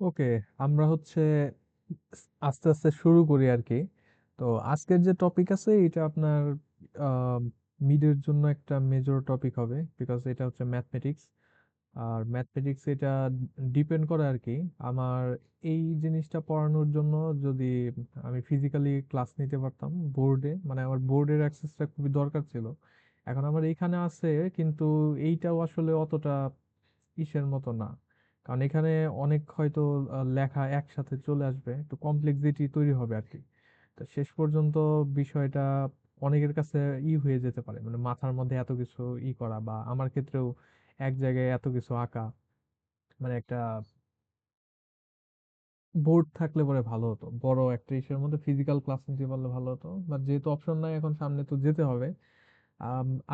ওকে, আমরা আস্তে আস্তে শুরু করি আর কি। তো আজকের যে টপিক আছে এটা আপনার মিডের জন্য একটা মেজর টপিক হবে, বিকজ এটা হচ্ছে ম্যাথমেটিক্স। আর ম্যাথমেটিক্স এটা ডিপেন্ড করে আর কি আমার এই জিনিসটা পড়ানোর জন্য। যদি আমি ফিজিক্যালি ক্লাস নিতে পারতাম বোর্ডে, মানে আমার বোর্ডের অ্যাক্সেসটা খুবই দরকার ছিল। এখন আমার এইখানে আছে, কিন্তু এইটাও আসলে অতটা ইসের মতো না। কারণ এখানে অনেক হয়তো লেখা একসাথে চলে আসবে, একটু কমপ্লেক্সিটি তৈরি হবে আর কি। তো শেষ পর্যন্ত বিষয়টা অনেকের কাছে হয়ে যেতে পারে, মানে মাথার মধ্যে এত কিছু করা, বা আমার ক্ষেত্রেও এক জায়গায় এত কিছু আঁকা, মানে একটা বোর্ড থাকলে পরে ভালো হতো, বড় একটা ইসের মধ্যে ফিজিক্যাল ক্লাস নিতে পারলে ভালো হতো। বাট যেহেতু অপশন নাই, এখন সামনে তো যেতে হবে।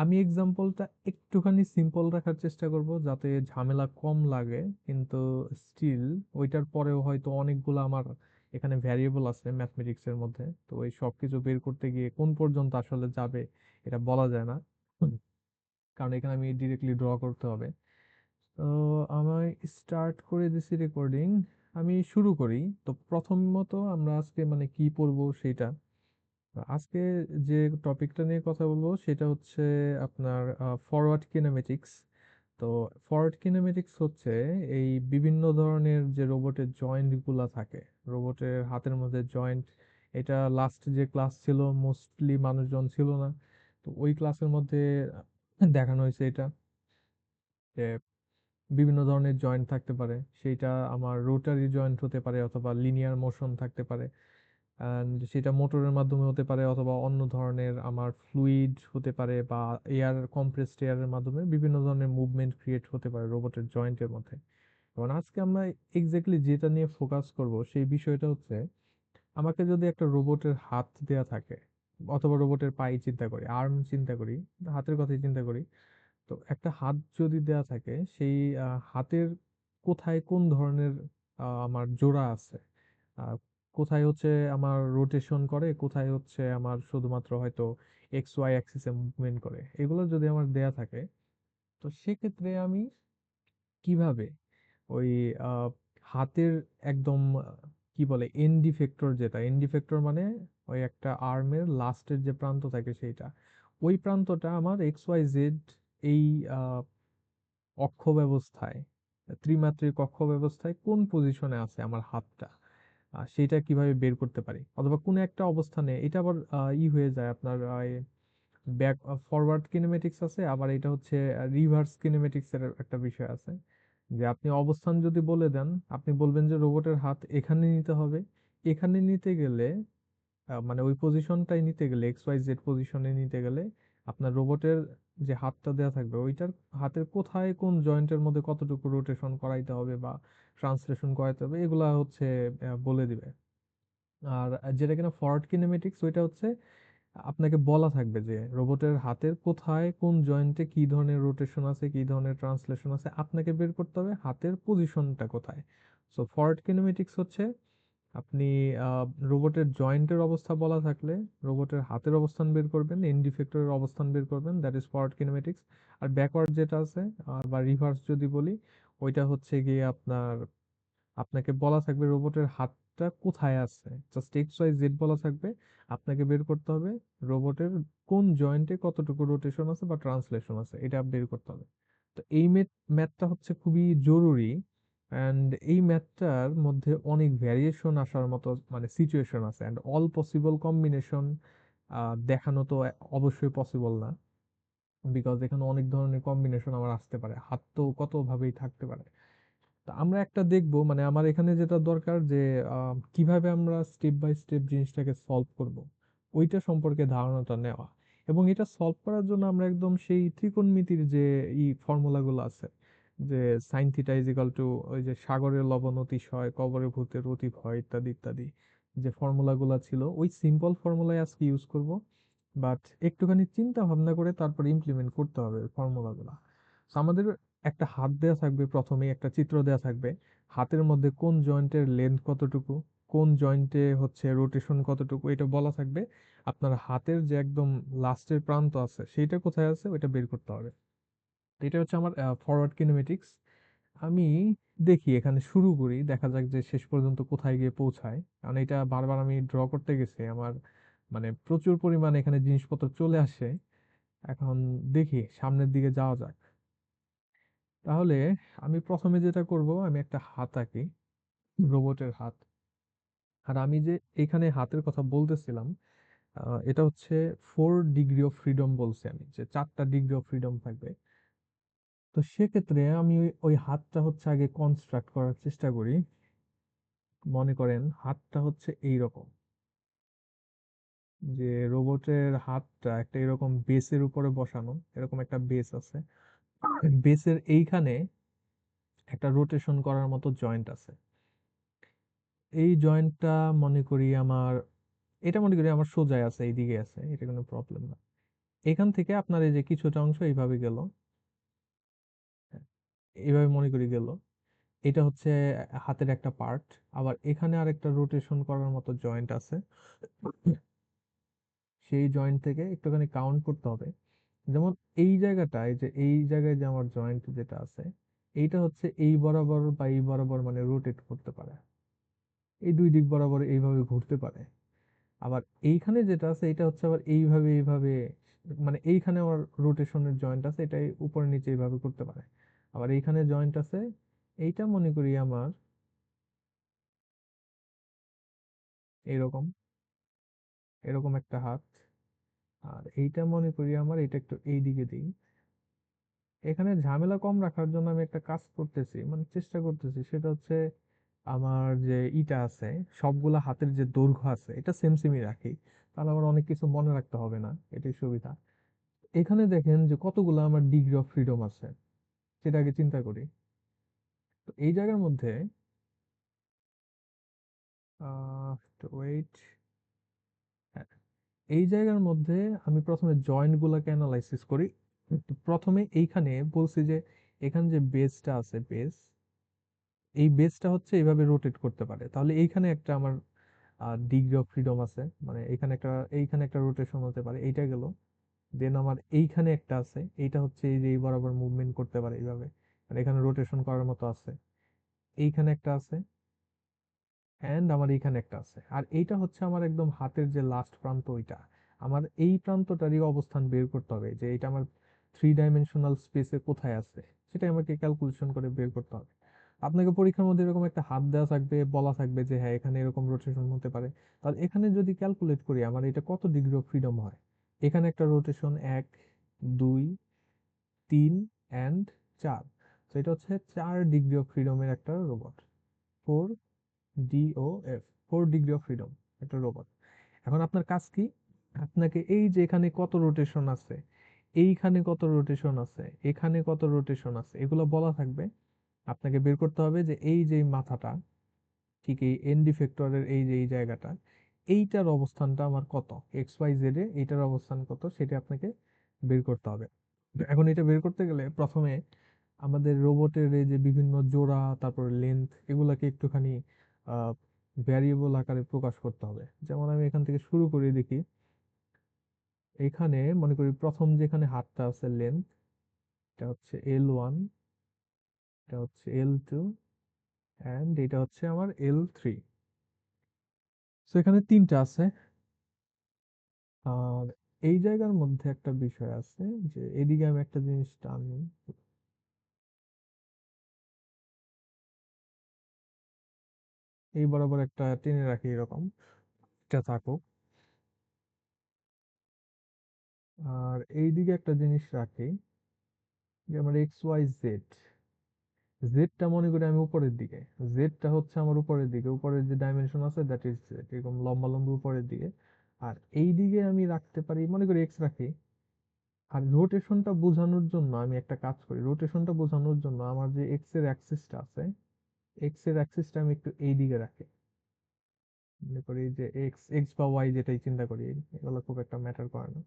আমি এক্সাম্পলটা একটুখানি সিম্পল রাখার চেষ্টা করব, যাতে ঝামেলা কম লাগে, কিন্তু স্টিল ওইটার পরেও হয়তো অনেকগুলো আমার এখানে ভ্যারিয়েবল আছে ম্যাথমেটিক্স এর মধ্যে। তো ওই সবকিছু বের করতে গিয়ে কোন পর্যন্ত আসলে যাবে এটা বলা যায় না। হুম, কারণ এখানে আমি ডিরেক্টলি ড্র করতে হবে। তো আমায় স্টার্ট করে দিছি রেকর্ডিং, আমি শুরু করি। তো প্রথমত আমরা আজকে মানে কি পড়বো সেটা। আজকে যে টপিকটা নিয়ে কথা বলবো সেটা হচ্ছে আপনার ফরওয়ার্ড কিনেমেটিক্স। তো ফরওয়ার্ড কিনেমেটিক্স হচ্ছে এই বিভিন্ন ধরনের যে রোবটের জয়েন্ট গুলা থাকে, রোবটের হাতের মধ্যে জয়েন্ট। এটা লাস্ট যে ক্লাস ছিল মোস্টলি মানুষজন ছিল না, তো ওই ক্লাসের মধ্যে দেখানো হয়েছে এটা, যে বিভিন্ন ধরনের জয়েন্ট থাকতে পারে। সেইটা আমার রোটারি জয়েন্ট হতে পারে, অথবা লিনিয়ার মোশন থাকতে পারে। অ্যান্ড সেটা মোটরের মাধ্যমে হতে পারে, অথবা অন্য ধরনের আমার ফ্লুইড হতে পারে, বা এয়ার কম্প্রেসড এয়ারের মাধ্যমে বিভিন্ন ধরনের মুভমেন্ট ক্রিয়েট হতে পারে রোবটের জয়েন্টের মধ্যে। এবং আজকে আমরা এক্স্যাক্টলি যেটা নিয়ে ফোকাস করব সেই বিষয়টা হচ্ছে, আমাকে যদি একটা রোবটের হাত দেয়া থাকে, অথবা রোবটের পাই চিন্তা করি, আর্ম চিন্তা করি, হাতের কথাই চিন্তা করি। তো একটা হাত যদি দেয়া থাকে, সেই হাতের কোথায় কোন ধরনের আমার জোড়া আছে, আহ, কোথায় হচ্ছে আমার রোটেশন করে, কোথায় হচ্ছে আমার শুধুমাত্র হয়তো এক্স ওয়াই অ্যাক্সিসে মুভমেন্ট করে, এগুলো যদি আমার দেয়া থাকে, তো সেক্ষেত্রে আমি কিভাবে ওই আহ, হাতের একদম কি বলে এন্ড ইফেক্টর, যেটা এন্ড ইফেক্টর মানে ওই একটা আর্মের লাস্টের যে প্রান্ত থাকে সেইটা, ওই প্রান্তটা আমার এক্স ওয়াই জেড এই অক্ষ ব্যবস্থায়, ত্রিমাত্রিক অক্ষ ব্যবস্থায় কোন পজিশনে আছে আমার হাতটা, সেটা কিভাবে বের করতে পারি। অথবা কোন একটা অবস্থানে এটা আবার হয়ে যায় আপনার ব্যাক ফরওয়ার্ড কিনেমেটিক্স আছে, আবার এটা হচ্ছে রিভার্স কিনেমেটিক্স এর একটা বিষয় আছে। যে আপনি অবস্থান যদি বলে দেন, আপনি বলবেন যে রোবটের হাত এখানে নিতে হবে, এখানে নিতে গেলে মানে ওই পজিশনটাই নিতে গেলে, এক্স ওয়াই জেড পজিশনে নিতে গেলে আপনার রোবটের যে হাতটা দেওয়া থাকবে, ওইটার হাতের কোথায় কোন জয়েন্টের মধ্যে কতটুকু রোটেশন করাইতে হবে বা ট্রান্সলেশন করাইতে হবে, এগুলা হচ্ছে বলে দিবে। আর যেটা কিনা ফরওয়ার্ড কিনেমেটিক্স, ওইটা হচ্ছে আপনাকে বলা থাকবে যে রোবটের হাতের কোথায় কোন জয়েন্টে কি ধরনের রোটেশন আছে, কি ধরনের ট্রান্সলেশন আছে, আপনাকে বের করতে হবে হাতের পজিশনটা কোথায়। সো ফরওয়ার্ড কিনেমেটিক্স হচ্ছে আপনি রোবটের জয়েন্টের অবস্থা বলা থাকলে রোবটের হাতের অবস্থান বের করবেন, এন্ড ইফেক্টরের অবস্থান বের করবেন, দ্যাট ইজ ফরওয়ার্ড কিনেমেটিক্স। আর ব্যাকওয়ার্ড যেটা আছে, বা রিভার্স যদি বলি, ওইটা হচ্ছে গিয়ে আপনাকে বলা থাকবে রোবটের হাতটা কোথায় আছে, জাস্ট এক্স ওয়াই জেড বলা থাকবে, আপনাকে বের করতে হবে রোবটের কোন জয়েন্টে কতটুকু রোটেশন আছে বা ট্রান্সলেশন আছে, এটা বের করতে হবে। তো এই ম্যাথটা হচ্ছে খুবই জরুরি। অ্যান্ড এই ম্যাথটার মধ্যে অনেক ভ্যারিয়েশন আসার মতো মানে সিচুয়েশন আছে, অ্যান্ড অল পসিবল কম্বিনেশন দেখানো তো অবশ্যই পসিবল না, বিকজ এখানে অনেক ধরনের কম্বিনেশন আমার আসতে পারে, হাত তো কত ভাবেই থাকতে পারে। তা আমরা একটা দেখবো, মানে আমার এখানে যেটা দরকার যে কিভাবে আমরা স্টেপ বাই স্টেপ জিনিসটাকে সলভ করব, ওইটা সম্পর্কে ধারণাটা নেওয়া। এবং এটা সলভ করার জন্য আমরা একদম সেই ত্রিকোণমিতির যে ফর্মুলা গুলো আছে, যে sine theta is equal to ওই যে সাগরের লবণ অতিশয়, কবরে ভূতের অতি ভয়, ইত্যাদি ইত্যাদি, যে ফর্মুলা গুলা ছিল, ওই সিম্পল ফর্মুলাই আজকে ইউজ করব। বাট একটুখানি চিন্তা ভাবনা করে তারপর ইমপ্লিমেন্ট করতে হবে ফর্মুলা গুলা। So আমাদের একটা হাত দেয়া থাকবে, প্রথমে একটা চিত্র দেয়া থাকবে, হাতের মধ্যে কোন জয়েন্টের লেন্থ কতটুকু, কোন জয়েন্টে হচ্ছে রোটেশন কতটুকু, এটা বলা থাকবে। আপনার হাতের যে একদম লাস্টের প্রান্ত আছে সেইটা কোথায় আছে ওইটা বের করতে হবে। তো এটা হচ্ছে আমার ফরওয়ার্ড কিনেমেটিক্স। আমি দেখি এখানে শুরু করি, দেখা যাক যে শেষ পর্যন্ত কোথায় গিয়ে পৌঁছায়। কারণ এটা বারবার আমি ড্র করতে গেছি, আমার মানে প্রচুর পরিমাণে এখানে জিনিসপত্র চলে আসে। এখন দেখি সামনের দিকে যাওয়া যাক। তাহলে আমি প্রথমে যেটা করব, আমি একটা হাত আঁকি, রোবটের হাত। আর আমি যে এখানে হাতের কথা বলতেছিলাম, এটা হচ্ছে 4 ডিগ্রি অফ ফ্রিডম বলছি আমি, যে 4টা ডিগ্রি অফ ফ্রিডম থাকবে। তো সেক্ষেত্রে আমি ওই হাতটা হচ্ছে আগে কনস্ট্রাক্ট করার চেষ্টা করি। মনে করেন হাতটা হচ্ছে এইরকম, যে রোবটের হাতটা একটা এরকম বেসের উপরে বসানো, এরকম একটা বেস আছে। বেসের এইখানে একটা রোটেশন করার মতো জয়েন্ট আছে। এই জয়েন্টটা মনে করি আমার, এটা মনে করি আমার সোজায় আছে, এইদিকে আছে, এটা কোনো প্রবলেম না। এখান থেকে আপনার এই যে কিছুটা অংশ এইভাবে গেল, হ্যাঁ, এইভাবে মনে করি গেল। এটা হচ্ছে হাতের একটা পার্ট। আবার এখানে আরেকটা রোটেশন করার মতো জয়েন্ট আছে। সেই জয়েন্ট থেকে একটুখানি কাউন্ট করতে হবে। যেমন এই জায়গাটায়, যে এই জায়গায় যে আমার জয়েন্ট যেটা আছে, এইটা হচ্ছে এই বরাবর বা এই বরাবর মানে রোটেট করতে পারে, এই দুই দিক বরাবর এইভাবে ঘুরতে পারে। আবার এইখানে যেটা আছে এটা হচ্ছে আবার এইভাবে এইভাবে, মানে এইখানে আমার রোটেশনের জয়েন্ট আছে, এটাই উপরে নিচে এইভাবে করতে পারে। আবার এইখানে জয়েন্ট আছে, এইটা মনে করি আমার এরকম, এরকম একটা হাত। আর এইটা মনে করি আমার, এটা একটু এই দিকে দিই। এখানে ঝামেলা কম রাখার জন্য আমি একটা কাজ করতেছি, মানে চেষ্টা করতেছি, সেটা হচ্ছে আমার যে ইটা আছে, সবগুলা হাতের যে দৈর্ঘ্য আছে এটা সেম সেমই রাখি। তাহলে আমার অনেক কিছু মনে রাখতে হবে না, এটাই সুবিধা। এখানে দেখেন যে কতগুলো আমার ডিগ্রি অফ ফ্রিডম আছে, সেটা আগে চিন্তা করি। তো এই জায়গার মধ্যে ওয়েট, এই জায়গার মধ্যে আমি প্রথমে জয়েন্ট গুলাকে অ্যানালাইসিস করি। তো প্রথমে এইখানে বলছি যে এখানে যে বেসটা আছে, বেস, এই বেসটা হচ্ছে এইভাবে রোটেট করতে পারে, তাহলে এইখানে একটা আমার ডিগ্রি অফ ফ্রিডম আছে, মানে এখানে একটা, এইখানে একটা রোটেশন হতে পারে, এইটা গেল। দেন আমার এইখানে একটা আছে, এইটা হচ্ছে এই যে এই বরাবর মুভমেন্ট করতে পারে এইভাবে, মানে এখানে রোটেশন করার মতো আছে। এইখানে একটা আছে, এন্ড আমার এইখানে একটা আছে। আর এইটা হচ্ছে আমার একদম হাতের যে লাস্ট প্রান্ত, ওইটা আমার এই প্রান্তটারই অবস্থান বের করতে হবে, যে এটা আমার 3 ডাইমেনশনাল স্পেসে কোথায় আছে, সেটা আমাকে ক্যালকুলেশন করে বের করতে হবে। আপনাকে পরীক্ষার মধ্যে এরকম একটা হাত দেওয়া থাকবে, বলা থাকবে যে হ্যাঁ এখানে এরকম রোটেশন হতে পারে। তাহলে এখানে যদি ক্যালকুলেট করি আমার এটা কত ডিগ্রি অফ ফ্রিডম হয়, এখানে একটা রোটেশন 1, 2, 3 এন্ড 4, তো এটা হচ্ছে 4 ডিগ্রি অফ ফ্রিডমের একটা robot. 4 DOF, 4 degree of freedom, একটা রোবট। এখন আপনার কাজ কি? আপনাকে এই যে এখানে কত রোটেশন আছে, এইখানে কত রোটেশন আছে, এখানে কত রোটেশন আছে, এগুলো বলা থাকবে। আপনাকে বের করতে হবে যে এই যে মাথাটা, ঠিক এই এনডি ফ্যাক্টরের এই যে এই জায়গাটা, এইটার অবস্থানটা আমার কত, এক্স ওয়াই জেড এ এইটার অবস্থান কত, সেটা আপনাকে বের করতে হবে। তো এখন এটা বের করতে গেলে প্রথমে আমাদের রোবটের এই যে বিভিন্ন জোড়া, তারপর লেন্থ, এগুলাকে একটুখানি ভ্যারিয়েবল আকারে প্রকাশ করতে হবে। যেমন আমি এখান থেকে শুরু করে দেখি, এখানে মনে করি প্রথম যেখানে হাতটা আছে লেন্থ, এটা হচ্ছে L1, এটা হচ্ছে L2, এন্ড এটা হচ্ছে আমার L3। তো এখানে 3টা আছে। আর এই জায়গার মধ্যে একটা বিষয় আছে, যে এদিকে আমি একটা জিনিস টানি, এই বরাবর একটা টেনে রাখি এরকম, এটা থাকুক। আর এইদিকে একটা জিনিস রাখি, যে আমার XYZ, জেডটা মনে করি আমি উপরের দিকে, জেডটা হচ্ছে আমার উপরের দিকে, উপরের যে ডাইমেনশন আছে দ্যাট ইজ জেড, এরকম লম্বা লম্বা উপরের দিকে। আর এই দিকে আমি রাখতে পারি, মনে করি এক্স রাখি। আর রোটেশনটা বোঝানোর জন্য আমি একটা কাজ করি, রোটেশনটা বোঝানোর জন্য আমার যে এক্স এর অ্যাক্সিসটা আছে, এক্স এর অ্যাক্সিসটা আমি একটু এই দিকে রাখি। মনে করি যে এক্স, এক্স বা ওয়াই যেটাই চিন্তা করি, এগুলো খুব একটা ম্যাটার করে না।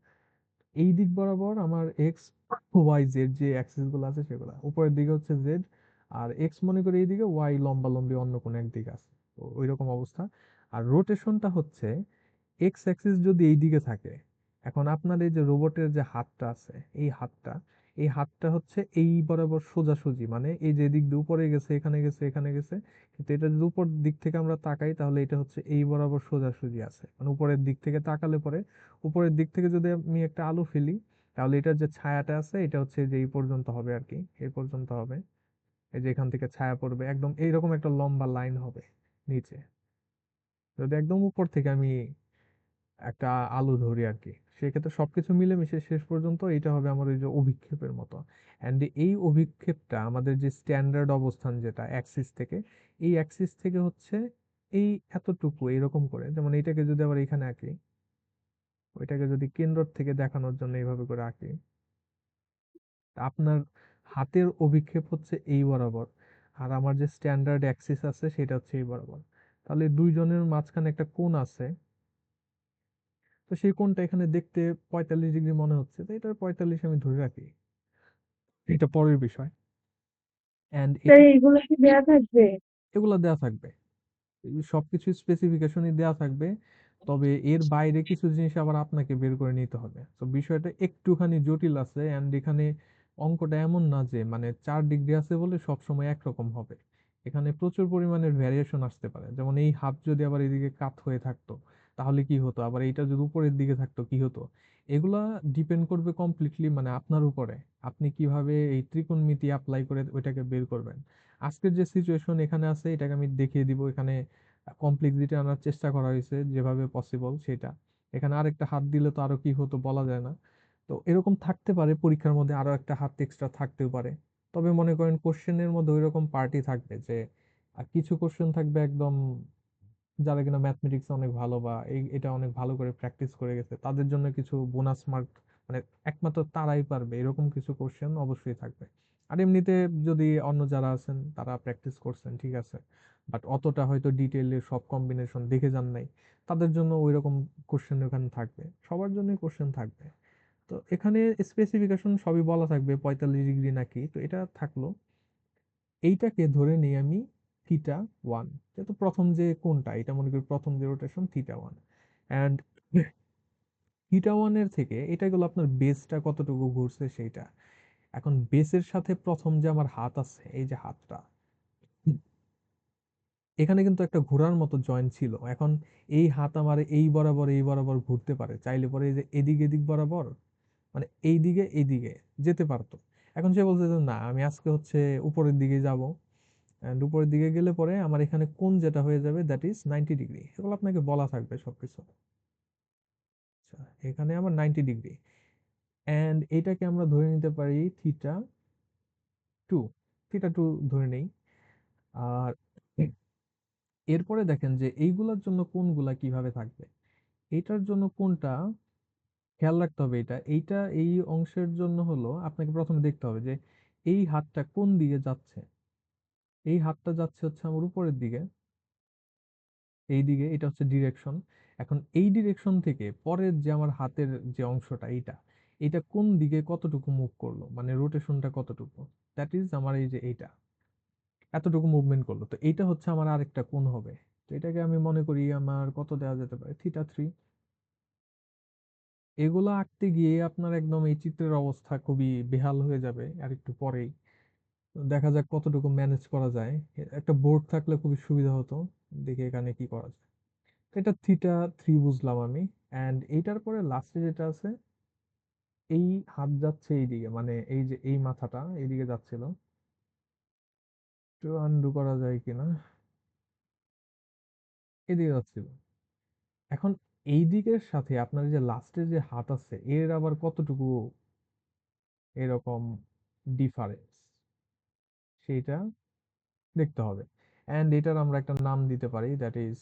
এই দিক বরাবর আমার এক্স ওয়াই জেড যে অ্যাক্সিস গুলো আছে সেগুলো, উপরের দিকে হচ্ছে জেড, আর এক্স মনে করি এইদিকে, ওয়াই লম্বা লম্বি অন্য কোনো একদিকে আছে, তো ওই রকম অবস্থা। আর রোটেশনটা হচ্ছে এক্স অ্যাক্সিস যদি এই দিকে থাকে, এখন আপনার এই যে রোবটের যে হাতটা আছে, এই হাতটা এই হাতটা হচ্ছে এই বরাবর সোজাসুজি, মানে এই যে দিক দিয়ে উপরে গেছে, এখানে গেছে, এখানে গেছে, কিন্তু এটা যদি উপর দিক থেকে আমরা তাকাই তাহলে এটা হচ্ছে এই বরাবর সোজাসুজি আছে, মানে উপরের দিক থেকে তাকালে পরে উপরের দিক থেকে যদি আমি একটা আলো ফেলি তাহলে এটার যে ছায়াটা আছে এটা হচ্ছে যে এই পর্যন্ত হবে আর কি, এই পর্যন্ত হবে। এই যে এখান থেকে ছায়া পড়বে একদম এইরকম একটা লম্বা লাইন হবে নিচে। যদি একদম উপর থেকে আমি একটা আলো ধরি আর কি, সেক্ষেত্রে সবকিছু মিলেমিশে শেষ পর্যন্ত এটা হবে আমার ওই যে অভিক্ষেপের মতো। অ্যান্ড এই অভিক্ষেপটা আমাদের যে স্ট্যান্ডার্ড অবস্থান যেটা অ্যাক্সিস থেকে, এই অ্যাক্সিস থেকে হচ্ছে এই এতটুকু এরকম করে, যেমন এটাকে যদি আবার এখানে আঁকি, ওইটাকে যদি কেন্দ্র থেকে দেখানোর জন্য এইভাবে করে আঁকি, আপনার হাতের অভিক্ষেপ হচ্ছে এই বরাবর, আর আমার যে স্ট্যান্ডার্ড অ্যাক্সিস আছে সেটা হচ্ছে এই বরাবর। তাহলে দুইজনের মাঝখানে একটা কোণ আছে, তো সেই কোণটা এখানে দেখতে 45 ডিগ্রি মনে হচ্ছে, তো এটার 45 আমি ধরে রাখি, এটা পরের বিষয়। এন্ড স্যার এটা এইগুলো কি দেয়া থাকবে? এগুলা দেয়া থাকবে, এই সবকিছু স্পেসিফিকেশনই দেয়া থাকবে, তবে এর বাইরে কিছু জিনিস আবার আপনাকে বের করে নিতে হবে। তো বিষয়টা একটুখানি জটিল আছে, এন্ড এখানে অঙ্কটা এমন না যে মানে 4 ডিগ্রি আছে বলে সব সময় একরকম হবে। এখানে প্রচুর পরিমাণের ভ্যারিয়েশন আসতে পারে, যেমন এই হাত যদি আবার এদিকে কাত হয়ে থাকতো তাহলে কি হতো, আবার এইটা যদি উপরের দিকে থাকতো কি হতো। এগুলা ডিপেন্ড করবে কমপ্লিটলি মানে আপনার উপরে, আপনি কিভাবে এই ত্রিকোণমিতি অ্যাপ্লাই করে ওইটাকে বের করবেন। আজকের যে সিচুয়েশন এখানে আছে এটাকে আমি দেখিয়ে দিব, এখানে কমপ্লেক্সিটি আনার চেষ্টা করা হয়েছে যেভাবে পসিবল সেটা। এখানে আরেকটা হাত দিলে তো আরো কি হতো বলা যায় না। তো এরকম থাকতে পারে পরীক্ষার মধ্যে আরো একটা হাত এক্সট্রা থাকতেও পারে। তবে মনে করেন কোশ্চেনের মধ্যে ওইরকম পার্টি থাকবে যে কিছু কোশ্চেন থাকবে একদম যারা কিনা ম্যাথমেটিক্স অনেক ভালো বা এটা অনেক ভালো করে প্র্যাকটিস করে গেছে তাদের জন্য কিছু বোনাস মার্ক, মানে একমাত্র তারাই পারবে এরকম কিছু কোশ্চেন অবশ্যই থাকবে। আর এমনিতে যদি অন্য যারা আছেন তারা প্র্যাকটিস করছেন ঠিক আছে, বাট অতটা হয়তো ডিটেইলে সব কম্বিনেশন দেখে যান নাই, তাদের জন্য ওইরকম কোশ্চেন ওখানে থাকবে, সবার জন্যই কোশ্চেন থাকবে। তো এখানে স্পেসিফিকেশন সবই বলা থাকবে 45 ডিগ্রি নাকি, তো এটা থাকলো। এইটাকে ধরে নিই আমি θ1, যেহেতু প্রথম যে কোনটা এটা মনে করি প্রথম যে রোটেশন θ1, অ্যান্ড θ1 এর থেকে এটা গেল আপনার বেসটা কতটুকু ঘুরছে সেইটা। এখন বেসের সাথে প্রথম যে আমার হাত আছে এই যে হাতটা, এখানে কিন্তু একটা ঘোরার মতো জয়েন্ট ছিল। এখন এই হাত আমার এই বরাবর ঘুরতে পারে, চাইলে পরে এই যে এদিক এদিক বরাবর, মানে এই দিকে এইদিকে যেতে পারতো। এখন সে বলছে যে না আমি আজকে হচ্ছে উপরের দিকে যাব, এন্ড উপরের দিকে গেলে পরে আমার এখানে কোণ যেটা হয়ে যাবে দ্যাট ইজ 90 ডিগ্রি, এগুলো আপনাকে বলা থাকবে সবকিছু। আচ্ছা, এখানে আমার 90 ডিগ্রি, এন্ড এটাকে আমরা ধরে নিতে পারি θ2, θ2 ধরে নেই। আর এরপরে দেখেন যে এইগুলোর জন্য কোণগুলা কিভাবে থাকবে, এটার জন্য কোনটা খেয়াল রাখতে হবে, এইটা এই অংশের জন্য হলো আপনাকে প্রথমে দেখতে হবে যে এই হাতটা কোন দিকে যাচ্ছে। এই হাতটা যাচ্ছে হচ্ছে আমার উপরের দিকে, এই দিকে, এটা হচ্ছে ডিরেকশন। এখন এই ডিরেকশন থেকে পরের যে আমার হাতের যে অংশটা এইটা, এটা কোন দিকে কতটুকু মুভ করলো, মানে রোটেশনটা কতটুকু, দ্যাট ইজ আমার এই যে এইটা এতটুকু মুভমেন্ট করলো, তো এইটা হচ্ছে আমার আরেকটা কোণ হবে। তো এটাকে আমি মনে করি আমার কত দেওয়া যেতে পারে, θ3। এগুলো আঁকতে গিয়ে আপনার একদম এই চিত্রের অবস্থা খুবই বেহাল হয়ে যাবে আর একটু পরেই। দেখা যাক কতটুকু ম্যানেজ করা যায়, একটা বোর্ড থাকলে খুবই সুবিধা হতো, দেখে এখানে কি করা যায়। তো এটা θ3 বুঝলাম আমি। অ্যান্ড এইটার পরে লাস্টে যেটা আছে, এই হাত যাচ্ছে এইদিকে, মানে এই যে এই মাথাটা এইদিকে যাচ্ছিল, একটু আন্ডু করা যায় কিনা, এদিকে যাচ্ছিল। এখন এই দিকের সাথে আপনার যে লাস্টের যে হাত আছে এর আবার কতটুকু এরকম ডিফারেন্স সেইটা দেখতে হবে। অ্যান্ড এটার আমরা একটা নাম দিতে পারি দ্যাট ইজ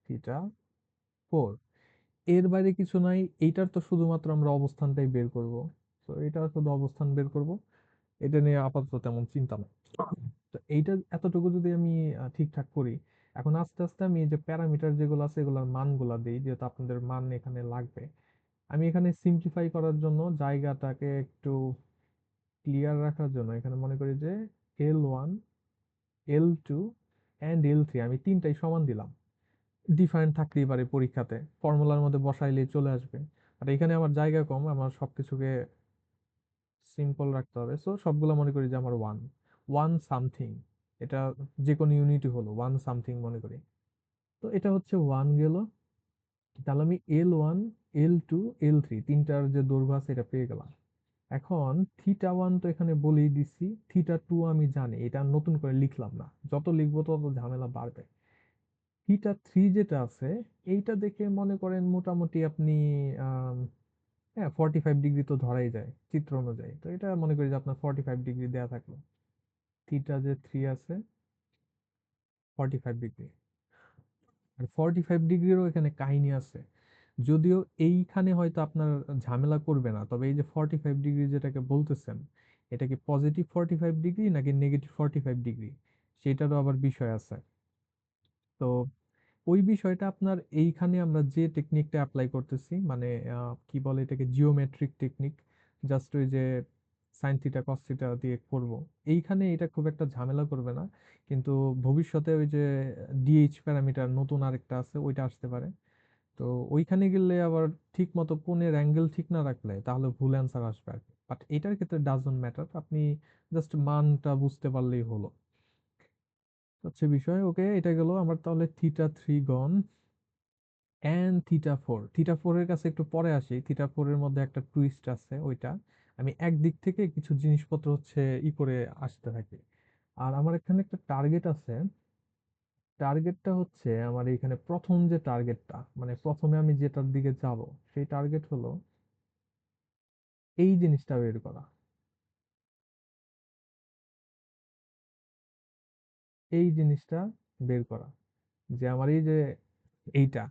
θ4। এর বাইরে কিছু নাই, এইটার তো শুধুমাত্র আমরা অবস্থানটাই বের করব। তো এটা শুধু অবস্থান বের করব, এটা নিয়ে আপাতত তেমন চিন্তা নাই। তো এইটা এতটুকু যদি আমি ঠিকঠাক করি, এখন আস্তে আস্তে আমি এই যে প্যারামিটার যেগুলো আছে এগুলোর মানগুলা দিই, যেহেতু আপনাদের মান এখানে লাগবে। আমি এখানে সিম্পলিফাই করার জন্য জায়গাটাকে একটু ক্লিয়ার রাখার জন্য এখানে মনে করি যে L1, L2 অ্যান্ড L3 আমি তিনটাই সমান দিলাম। ডিফারেন্ট থাকতেই পারে পরীক্ষাতে, ফর্মুলার মধ্যে বসাইলে চলে আসবে। আর এখানে আমার জায়গা কম, আমার সবকিছুকে সিম্পল রাখতে হবে। সো সবগুলো মনে করি যে আমার ওয়ান, ওয়ান সামথিং, এটা যে কোনো ইউনিটই হলো ওয়ান সামথিং মনে করি। তো এটা হচ্ছে ওয়ান গেল। তাহলে আমি L1, L2, L3 তিনটার যে দৈর্ঘ্য আছে এটা পেয়ে গেলাম। এখন থিটা ওয়ান তো এখানে বলেই দিছি, থিটা টু আমি জানি, এটা নতুন করে লিখলাম না, যত লিখবো তত ঝামেলা বাড়বে। থিটা থ্রি যেটা আছে এইটা দেখে মনে করেন মোটামুটি আপনি আহ হ্যাঁ 45 ডিগ্রি তো ধরাই যায় চিত্র অনুযায়ী, তো এটা মনে করি যে আপনার 45 ডিগ্রি দেয়া থাকলো। থিটা যে থ্রি আছে 45 ডিগ্রি। আর 45 ডিগ্রিরও এখানে কাহিনী আছে, যদিও এইখানে হয়তো আপনার ঝামেলা করবে না, তবে এই যে 45 ডিগ্রি যেটাকে বলতেছেন, এটা কি পজিটিভ 45 ডিগ্রি নাকি নেগেটিভ 45 ডিগ্রি, সেটারও আবার বিষয় আছে। তো ওই বিষয়টা আপনার এইখানে আমরা যে টেকনিকটা অ্যাপ্লাই করতেছি মানে কি বলে এটাকে জিওমেট্রিক টেকনিক, জাস্ট ওই যে সাইন থিটা কস থিটা দিয়ে করব, এইখানে এটা খুব একটা ঝামেলা করবে না। কিন্তু ভবিষ্যতে ওই যে ডিএইচ প্যারামিটার নতুন আরেকটা আছে ওইটা আসতে পারে। তো ওইখানে গেলে আবার ঠিক মতো কোণের অ্যাঙ্গেল ঠিক না রাখলে তাহলে ভুল অ্যান্সার আসবে আর কি, বাট এটার ক্ষেত্রে ডাজন্ট ম্যাটার, আপনি জাস্ট মানটা বুঝতে পারলেই হলো, হচ্ছে বিষয়। ওকে, এটা গেল আমার তাহলে theta three gone. And theta four, theta four এর কাছে একটু পরে আসি, থিটা ফোর এর মধ্যে একটা টুইস্ট আছে ওইটা, আমি একদিক থেকে কিছু জিনিসপত্র হচ্ছে করে আসতে থাকি। আর আমার এখানে একটা টার্গেট আছে, টার্গেটটা হচ্ছে আমার এখানে প্রথম যে টার্গেটটা মানে প্রথমে আমি যেটার দিকে যাব সেই টার্গেট হলো এই জিনিসটা বের করা, এই জিনিসটা বের করা, যে আমার এই যে এইটা,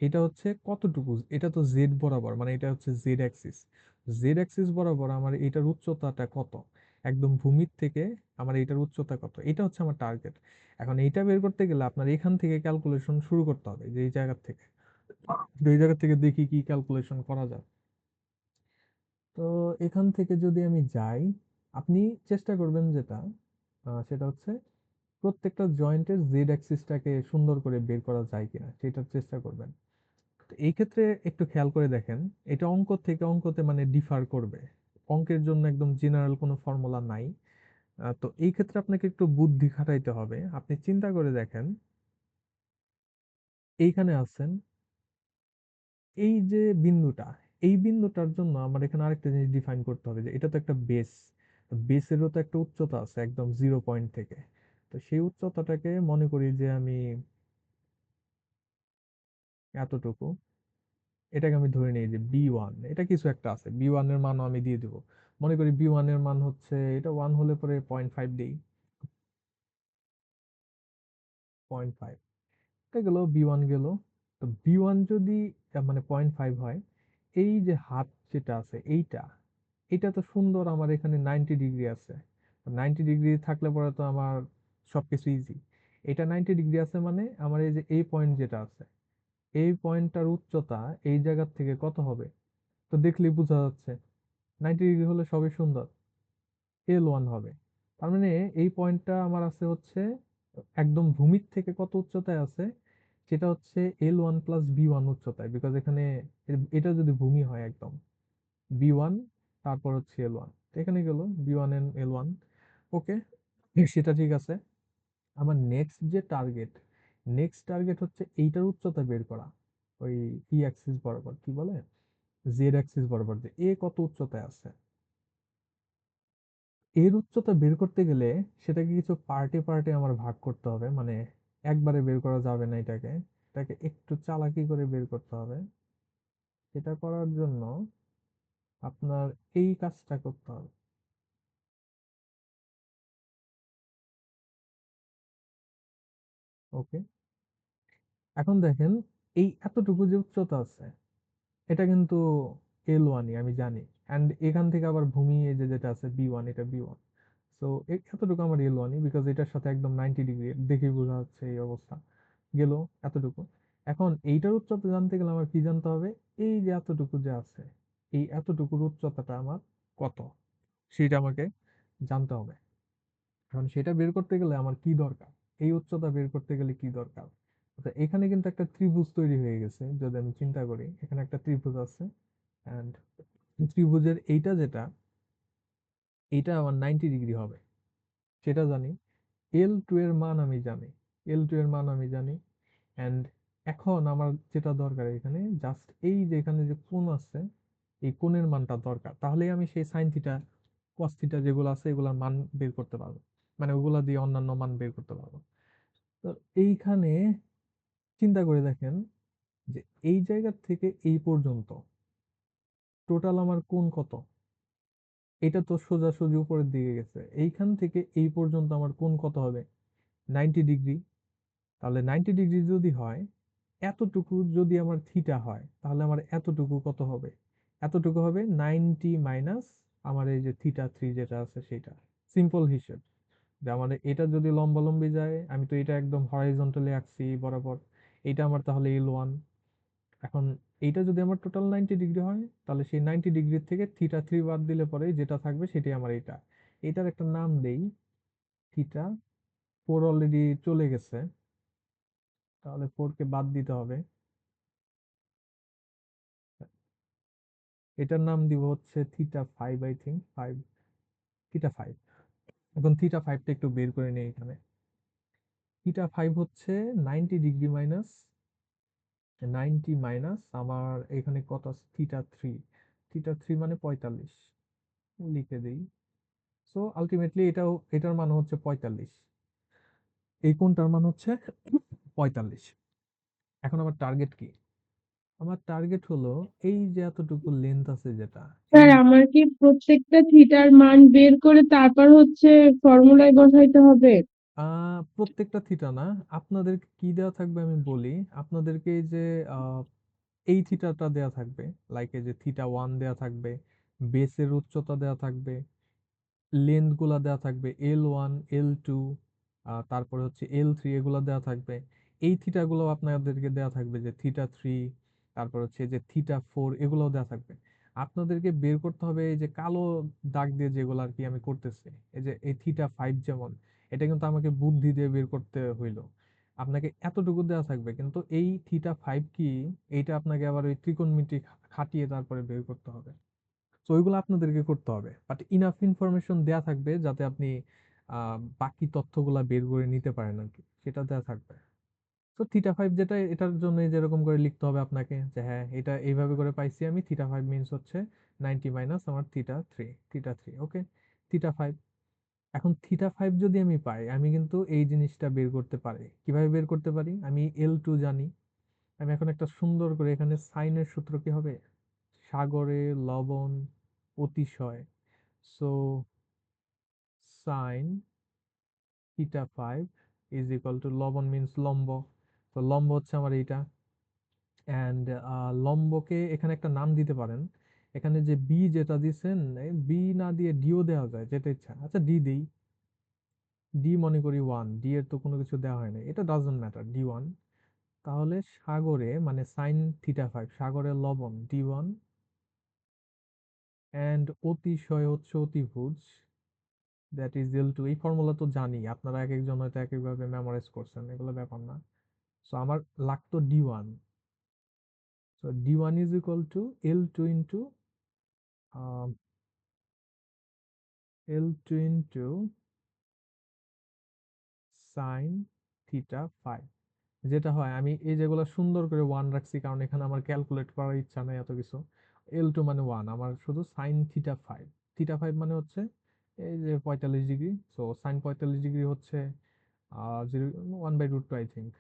এটা হচ্ছে কতটুকু, এটা তো জেড বরাবর মানে এটা হচ্ছে জেড অ্যাক্সিস, জেড অ্যাক্সিস বরাবর আমার এটার উচ্চতাটা কত, একদম ভূমির থেকে আমার এটার উচ্চতা কত, এটা হচ্ছে আমার টার্গেট। এখন এইটা বের করতে গেলে আপনার এখান থেকে ক্যালকুলেশন শুরু করতে হবে, যে এই জায়গা থেকে, তো এই জায়গা থেকে দেখি কি ক্যালকুলেশন করা যায়। তো এখান থেকে যদি আমি যাই, আপনি চেষ্টা করবেন যেটা সেটা হচ্ছে প্রত্যেকটা জয়েন্টের জেড অ্যাক্সিসটাকে সুন্দর করে বের করা যায় কিনা সেটার চেষ্টা করবেন। তো এই ক্ষেত্রে একটু খেয়াল করে দেখেন, এটা অঙ্ক থেকে অঙ্কতে মানে ডিফার করবে, অঙ্কের জন্য একদম জেনারেল কোনো ফর্মুলা নাই। তো এই ক্ষেত্রে আপনাকে একটু বুদ্ধি খাটাইতে হবে। আপনি চিন্তা করে দেখেন, এইখানে আছেন, এই যে বিন্দুটা, এই বিন্দুটার জন্য আমার এখানে আরেকটা জিনিস ডিফাইন করতে হবে, যে এটা তো একটা বেস, বেসেরও তো একটা উচ্চতা আছে একদম 0 পয়েন্ট থেকে। তো সেই উচ্চতাটাকে মনে করি যে আমি এতটুকু, এটাকে আমি ধরে নিই যে B1, এটা কিছু একটা আছে, B1 এর মানও আমি দিয়ে দিব। মনে করি B1 এর মান হচ্ছে, এটা 1 হলে পরে 0.5 দেই, 0.5, এটা গেল B1 গেল। তো B1 যদি মানে 0.5 হয়, এই যে হাত যেটা আছে এইটা, এটা তো সুন্দর, আমার এখানে 90 ডিগ্রি আছে, 90 ডিগ্রি থাকলে পরে তো আমার সবকিছু ইজি। এটা 90 ডিগ্রি আছে মানে আমার এই যে এই পয়েন্ট যেটা আছে, এই পয়েন্টটার উচ্চতা এই জায়গার থেকে কত হবে, তো দেখলেই বোঝা যাচ্ছে 90 ডিগ্রি হলে সবই সুন্দর, L1 হবে। তার মানে এই পয়েন্টটা আমার আছে হচ্ছে একদম ভূমির থেকে কত উচ্চতায় আছে, সেটা হচ্ছে L1 প্লাস B1 উচ্চতায়, বিকজ এখানে এটা যদি ভূমি হয় একদম B1 তারপর হচ্ছে L1, তো এখানে গেল B1 এন্ড L1। ওকে, সেটা ঠিক আছে। আমার নেক্সট টার্গেট হচ্ছে এইটার উচ্চতা বের করা, ওই ই অ্যাক্সিস বরাবর, কি বলে জেড অ্যাক্সিস বরাবর, যে এ কত উচ্চতায় আছে। এর উচ্চতা বের করতে গেলে সেটাকে কিছু পার্টে পার্টে আমার ভাগ করতে হবে, মানে একবারে বের করা যাবে না এটাকে, এটাকে একটু চালাকি করে বের করতে হবে। এটা করার জন্য আপনার এই কাজটা করতে হবে। ওকে, এখন দেখেন এই এতটুকু যে উচ্চতা আছে এটা কিন্তু L1 আমি জানি, অ্যান্ড এখান থেকে আবার ভূমি এই যে যেটা আছে B1, এটা B1। সো এতটুকু আমার L1, বিকজ এটার সাথে একদম 90 ডিগ্রি দেখে বোঝা যাচ্ছে এই অবস্থা গেল এতটুকু। এখন এইটার উচ্চতা জানতে গেলে আমার কি জানতে হবে, এই যে এতটুকু যে আছে, এই এতটুকুর উচ্চতাটা আমার কত সেটা আমাকে জানতে হবে। এখন সেটা বের করতে গেলে আমার কি দরকার, এই উচ্চতা বের করতে গেলে কি দরকার। তো এখানে কিন্তু একটা ত্রিভুজ তৈরি হয়ে গেছে, যদি আমি চিন্তা করি এখানে একটা ত্রিভুজ আছে, অ্যান্ড ত্রিভুজের এইটা যেটা, এটা আমার 90 ডিগ্রি হবে সেটা জানি। L2 এর মান আমি জানি, L2 এর মান আমি জানি। এন্ড এখন আমার যেটা দরকার এখানে জাস্ট এই যে এখানে যে কোণ আছে, এই কোণের মানটা দরকার, তাহলেই আমি সেই সাইন থিটা কস থিটা যেগুলো আছে এগুলোর মান বের করতে পারবো, মানে ওগুলা দিয়ে অন্যান্য মান বের করতে পারবো। তো এইখানে চিন্তা করে দেখেন যে এই জায়গা থেকে এই পর্যন্ত টোটাল আমার কোণ কত। এটা তো সোজাসুজি উপরের দিকে গেছে, এইখান থেকে এই পর্যন্ত আমার কোণ কত হবে, 90 ডিগ্রি। তাহলে 90 ডিগ্রি যদি হয়, এতটুকু যদি আমার থিটা হয়, তাহলে আমার এতটুকু কত হবে, এতটুকু হবে 90 মাইনাস আমার এই যে থিটা 3 যেটা আছে সেটা। সিম্পল হিসেব যে আমার এটা যদি লম্বালম্বি যায়, আমি তো এটা একদম হরাইজন্টালি আঁকছি বরাবর, এটা আমার তাহলে L1। এখন এইটা যদি আমার টোটাল 90 ডিগ্রি হয়, তাহলে সেই 90 ডিগ্রি থেকে থিটা 3 বাদ দিলে পরে যেটা থাকবে সেটাই আমার এটা। এটার একটা নাম দেই, থিটা 4 অলরেডি চলে গেছে, তাহলে 4 কে বাদ দিতে হবে। এটার নাম দিব হচ্ছে থিটা 5, আই থিঙ্ক 5, থিটা 5। এখন থিটা 5টা একটু বের করে নিই এখানে। থিটা 5 হচ্ছে 90 ডিগ্রি মাইনাস 90 মাইনাস আমার এখানে কত আছে, থিটা 3। থিটা 3 মানে 45, লিখে দিই। সো আলটিমেটলি এটাও, এটার মান হচ্ছে 45, এই কোণটার মান হচ্ছে 45। এখন আমার টার্গেট কি, আমার টার্গেট হলো এই যে এতটুকু লেন্থ আছে যেটা, এই স্যার আমার কি প্রত্যেকটা থিটার মান বের করে তারপর হচ্ছে ফর্মুলায় বসাইতে হবে? প্রত্যেকটা থিটা না, আপনাদেরকে কি দেওয়া থাকবে আমি বলি। আপনাদেরকে এই যে আহ, এই থিটাটা দেওয়া থাকবে, লাইক এই যে থিটা 1 দেওয়া থাকবে, বেসের উচ্চতা দেওয়া থাকবে, লেন্থ গুলা দেওয়া থাকবে, L1 L2, তারপরে হচ্ছে L3, এগুলা দেওয়া থাকবে। এই থিটা গুলো আপনাদেরকে দেওয়া থাকবে যে থিটা 3, তারপর হচ্ছে যে থিটা 4, এগুলোও দেওয়া থাকবে। আপনাদেরকে বের করতে হবে এই যে কালো দাগ দিয়ে যেগুলো আর কি আমি করতেছি, এই যে এই থিটা 5 যেমন, এটা কিন্তু আমাকে বুদ্ধি দিয়ে বের করতে হইলো। আপনাকে এতটুকু দেওয়া থাকবে, কিন্তু এই থিটা 5 কি, এইটা আপনাকে আবার ওই ত্রিকোণমিতি খাটিয়ে তারপরে বের করতে হবে। তো ওইগুলো আপনাদেরকে করতে হবে, বাট ইনাফ ইনফরমেশন দেয়া থাকবে যাতে আপনি বাকি তথ্যগুলা বের করে নিতে পারেন আর কি, সেটা দেয়া থাকবে। তো থিটা 5 যেটা, এটার জন্য যেরকম করে লিখতে হবে আপনাকে যে হ্যাঁ এটা এইভাবে করে পাইছি আমি, থিটা 5 মিনস হচ্ছে 90 মাইনাস আমার থিটা 3 ওকে, থিটা 5। এখন থিটা 5 যদি আমি পাই, আমি কিন্তু এই জিনিসটা বের করতে পারি। কিভাবে বের করতে পারি, আমি L2 জানি। আমি এখন একটা সুন্দর করে এখানে সাইনের সূত্র কি হবে, সাগরে লবণ অতিশয়, so sine theta 5 is equal to, লবণ মিন্স লম্ব, তো লম্ব হচ্ছে আমার এইটা। অ্যান্ড লম্বকে এখানে একটা নাম দিতে পারেন। এখানে যে বি যেটা দিচ্ছেন, বি না দিয়ে ডিও দেওয়া যায়, যেটা ইচ্ছা। আচ্ছা ডি দেই, ডি মনে করি 1, ডি এর তো কোনো কিছু দেওয়া হয় না, এটা ডাজন্ট ম্যাটার, D1। তাহলে সাগরে মানে সাইন থিটা 5, সাগরে লবণ D1, অ্যান্ড অতিশয় হচ্ছে অতিভুজ, দ্যাট ইজ L2। এই ফর্মুলা তো জানি, আপনারা এক একজন হয়তো এক একভাবে মেমোরাইজ করছেন, এগুলো ব্যাপার না। সো আমার লাগতো D1, so D1 is equal to L2 into L2 into sine theta 5। যেটা হয়, আমি এই যেগুলো সুন্দর করে 1 রাখছি কারণ এখানে আমার ক্যালকুলেট করার ইচ্ছা নাই এত কিছু। L2 মানে 1, আমার শুধু সাইন থিটা 5। থিটা 5 মানে হচ্ছে এই যে 45 ডিগ্রি, সো সাইন 45 ডিগ্রি হচ্ছে 1/√2, আই থিঙ্ক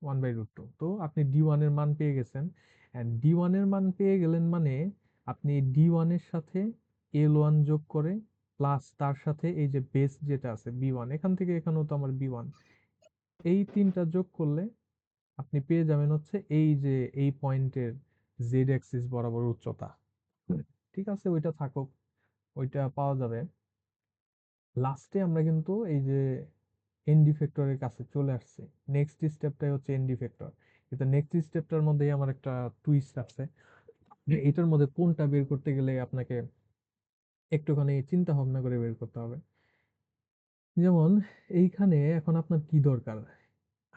1/√2। তো আপনি D1 এর মান পেয়ে গেছেন, এন্ড D1 এর মান পেয়ে গেলেন মানে আপনি D1 এর সাথে L1 যোগ করে প্লাস তার সাথে এই যে বেস যেটা আছে B1, এখান থেকে এখানেও তো আমার B1, এই তিনটা যোগ করলে আপনি পেয়ে যাবেন হচ্ছে এই যে এই পয়েন্টের জেড অ্যাক্সিস বরাবর উচ্চতা। ঠিক আছে, ওইটা থাকুক, ওইটা পাওয়া যাবে। লাস্টে আমরা কিন্তু এই যে এনডি ফ্যাক্টরের কাছে চলে আসছি। নেক্সট স্টেপটাই হচ্ছে এনডি ফ্যাক্টর, কিন্তু নেক্সট স্টেপটার মধ্যেই আমার একটা টুইস্ট আছে, যে এটার মধ্যে কোনটা বের করতে গেলে আপনাকে একটুখানি চিন্তা ভাবনা করে বের করতে হবে। যেমন এইখানে এখন আপনার কি দরকার,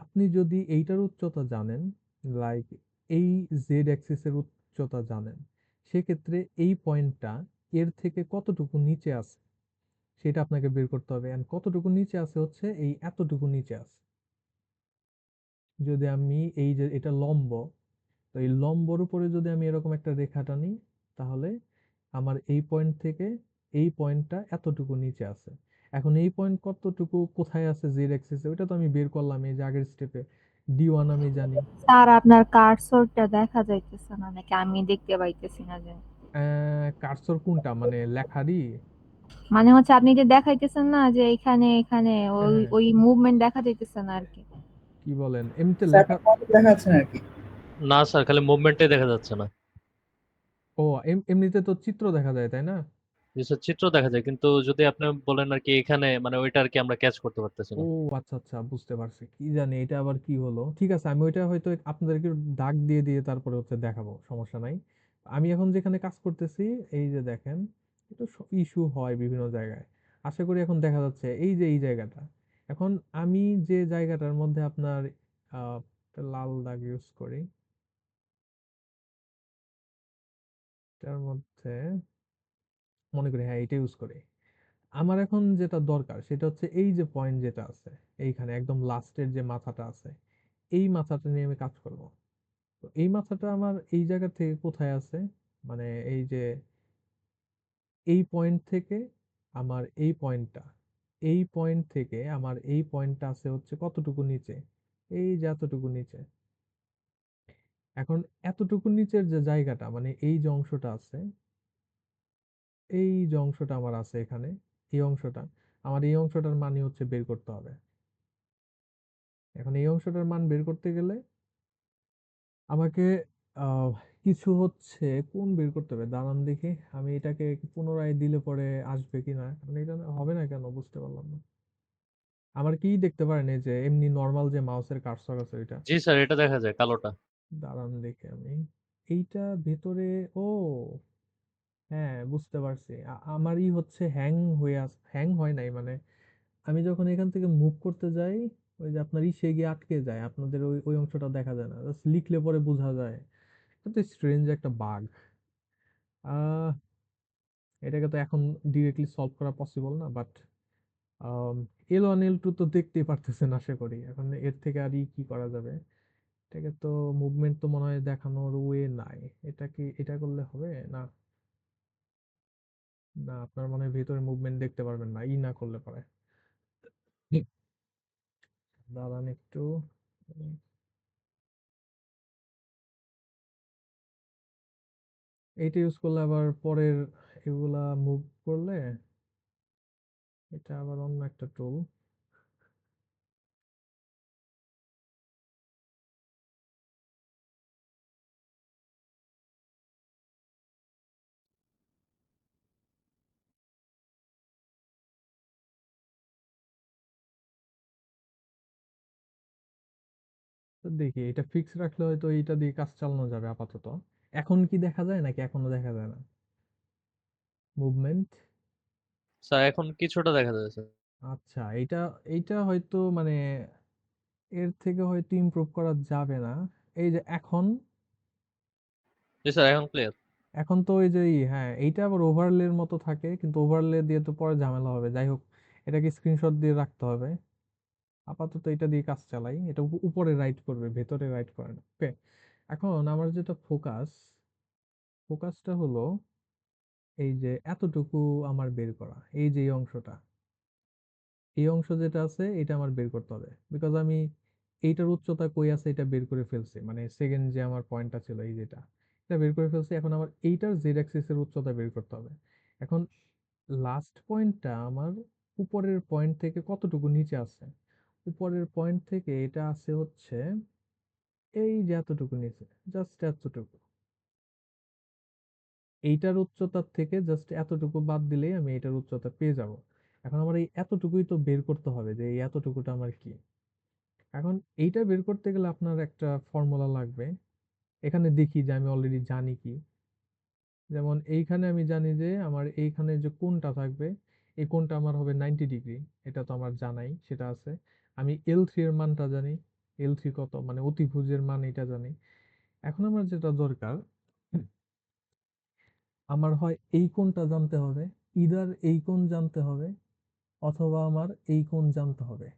আপনি যদি এইটার উচ্চতা জানেন, লাইক এই জেড অ্যাক্সিসের উচ্চতা জানেন, সেক্ষেত্রে এই পয়েন্টটা এর থেকে কতটুকু নিচে আছে সেটা আপনাকে বের করতে হবে। এন্ড কতটুকু নিচে আছে হচ্ছে এই এতটুকু নিচে আছে। যদি আমি এই যে এটা লম্ব, তো এই লম্বর উপরে যদি আমি এরকম একটা রেখা টানি, তাহলে আমার এই পয়েন্ট থেকে এই পয়েন্টটা এতটুকু নিচে আছে। এখন এই পয়েন্ট কতটুকু কোথায় আছে জেড অ্যাক্সিসে, ওটা তো আমি বের করলাম এই যে আগের স্টেপে। ডি1 আমি জানি। স্যার আপনার কার্সরটা দেখা যাইতেছে না নাকি আমি দেখতে পাইতেছি না যে? কার্সর কোনটা, মানে লেখারই? মানে হচ্ছে আপনি যে দেখাইতেছেন না যে এখানে এখানে হ্যাঁ ওই হ্যাঁ, ওই মুভমেন্ট দেখা যাইতেছে না আর কি। কি বলেন, এমনিতে স্যার লেখা? কত দেখাচ্ছে নাকি? না স্যার, খালি মুভমেন্টটাই দেখা যাচ্ছে না। ও, এমনিতে তো চিত্র দেখা যায় তাই না? জি স্যার, চিত্র দেখা যায়, কিন্তু যদি আপনি বলেন আর কি এখানে, মানে ওইটা আর কি আমরা ক্যাচ করতে পারতেছি ও না। আচ্ছা আচ্ছা, বুঝতে পারছি। কি জানি এটা আবার কি হলো। ঠিক আছে, আমি ওইটা হয়তো আপনাদেরকে দাগ দিয়ে দিয়ে তারপরে হচ্ছে দেখাবো, সমস্যা নাই। আমি এখন যেখানে কাজ করতেছি, এই যে দেখেন, একটু ইস্যু হয় বিভিন্ন জায়গায়। আশা করি এখন দেখা যাচ্ছে এই যে এই জায়গাটা। এখন আমি যে জায়গাটার মধ্যে আপনার একটা লাল দাগ ইউজ করি, তার মধ্যে মনে করি হ্যাঁ এটা ইউজ করি। আমার এখন যেটা দরকার সেটা হচ্ছে এই যে পয়েন্ট যেটা আছে এইখানে একদম লাস্টের যে মাথাটা আছে, এই মাথাটা নিয়ে আমি কাজ করব। তো এই মাথাটা আমার এই জায়গা থেকে কোথায় আছে, মানে এই যে এই পয়েন্ট থেকে আমার এই পয়েন্টটা, এই পয়েন্ট থেকে আমার এই পয়েন্টটা আছে হচ্ছে কতটুকু নিচে, এই যে এতটুকু নিচে। এখন এতটুকু নিচের যে জায়গাটা, মানে এই যে অংশটা আছে, এই যে অংশটা আমার আছে এখানে, এই অংশটা, আমার এই অংশটার মানই হচ্ছে বের করতে হবে। এখন এই অংশটার মান বের করতে গেলে আমাকে আহ, কিছু হচ্ছে কোণ বের করতে হবে। দাঁড়ান দেখি, আমি এটাকে পুনরায় দিলে পরে আসবে কিনা, কারণ এটা হবে না কেন বুঝতে পারলাম না। আমার কি দেখতে পারেন এই যে এমনি নর্মাল যে মাউসের কার্সর আছে ওইটা? জি স্যার, এটা দেখা যায় কালোটা। দাঁড়ান দেখি আমি এইটা ভেতরে। ও হ্যাঁ, বুঝতে পারছি। আমারই হচ্ছে হ্যাং হয়ে হ্যাং হয় নাই, মানে আমি যখন এখান থেকে মুভ করতে যাই, ওই যে আপনার ইসে গিয়ে আটকে যায়, আপনাদের ওই ওই অংশটা দেখা যায় না, জাস্ট লিখলে পরে বোঝা যায়। এটা স্ট্রেঞ্জ একটা বাগ। আহ এটাকে তো এখন ডিরেক্টলি সলভ করা পসিবল না, বাট L1 L2 তো দেখতেই পারতেছেন আশা করি। এখন এর থেকে আর কি করা যাবে? এটাকে তো মুভমেন্ট তো মনে হয় দেখানোর ওয়ে নাই। এটা কি এটা করলে হবে না? না, আপনার মনে হয় ভেতরে মুভমেন্ট দেখতে পারবেন না না করলে পারে। দাঁড়ান একটু। এইটা ইউজ করলে আবার পরের এগুলা মুভ করলে, এটা আবার অন্য একটা টুল। তো দেখি এটা ফিক্স রাখলে হয়তো এইটা দিয়ে কাজ চালানো যাবে আপাতত। এখন কি দেখা যায় নাকি এখনো দেখা যায় না মুভমেন্ট? স্যার এখন কিছুটা দেখা যাচ্ছে। আচ্ছা, এইটা এইটা হয়তো মানে এর থেকে হয়তো ইমপ্রুভ করা যাবে না। এই যে এখন, জি স্যার, এখন ক্লিয়ার। এখন তো ওই যে হ্যাঁ, এইটা আবার ওভারলের মতো থাকে, কিন্তু ওভারলে দিয়ে তো পরে ঝামেলা হবে। যাই হোক, এটাকে স্ক্রিনশট দিয়ে রাখতে হবে। আপাতত এটা দিয়ে কাজ চালাই। এটা উপরে রাইট করবে, ভেতরে রাইট করে না। ওকে, এখন আমার যেটা ফোকাসটা হলো এই যে এতটুকু আমার বের করা, এই যে এই অংশটা, এই অংশ যেটা আছে এটা আমার বের করতে হবে। বিকজ আমি এইটার উচ্চতা কই আছে এটা বের করে ফেলছি, মানে সেকেন্ড যে আমার পয়েন্টটা ছিল এই যেটা, এটা বের করে ফেলছি। এখন আমার এইটার জেড অ্যাক্সিস এর উচ্চতা বের করতে হবে। এখন লাস্ট পয়েন্টটা আমার উপরের পয়েন্ট থেকে কতটুকু নিচে আছে। উপরের পয়েন্ট থেকে এটা আছে হচ্ছে এই যে এতটুকু নিচে, জাস্ট এতটুকু। এইটার উচ্চতার থেকে জাস্ট এতটুকু বাদ দিলেই আমি এটার উচ্চতা পেয়ে যাব। এখন আমার এই এতটুকুই তো বের করতে হবে যে এই এতটুকুটা আমার কি। এখন এইটা বের করতে গেলে আপনার একটা ফর্মুলা লাগবে। এখানে দেখি যে আমি অলরেডি জানি কি। যেমন এইখানে আমি জানি যে আমার এইখানে যে কোণটা থাকবে, এই কোণটা আমার হবে 90 ডিগ্রি। এটা তো আমার জানাই, সেটা আছে। আমি L3 এর মানটা জানি, L3 কত, মানে অতিভুজের মান এটা জানি। এখন আমার যেটা দরকার, আমার হয় এই কোণটা জানতে হবে, ইদার এই কোণ জানতে হবে, অথবা আমার এই কোণ জানতে হবে।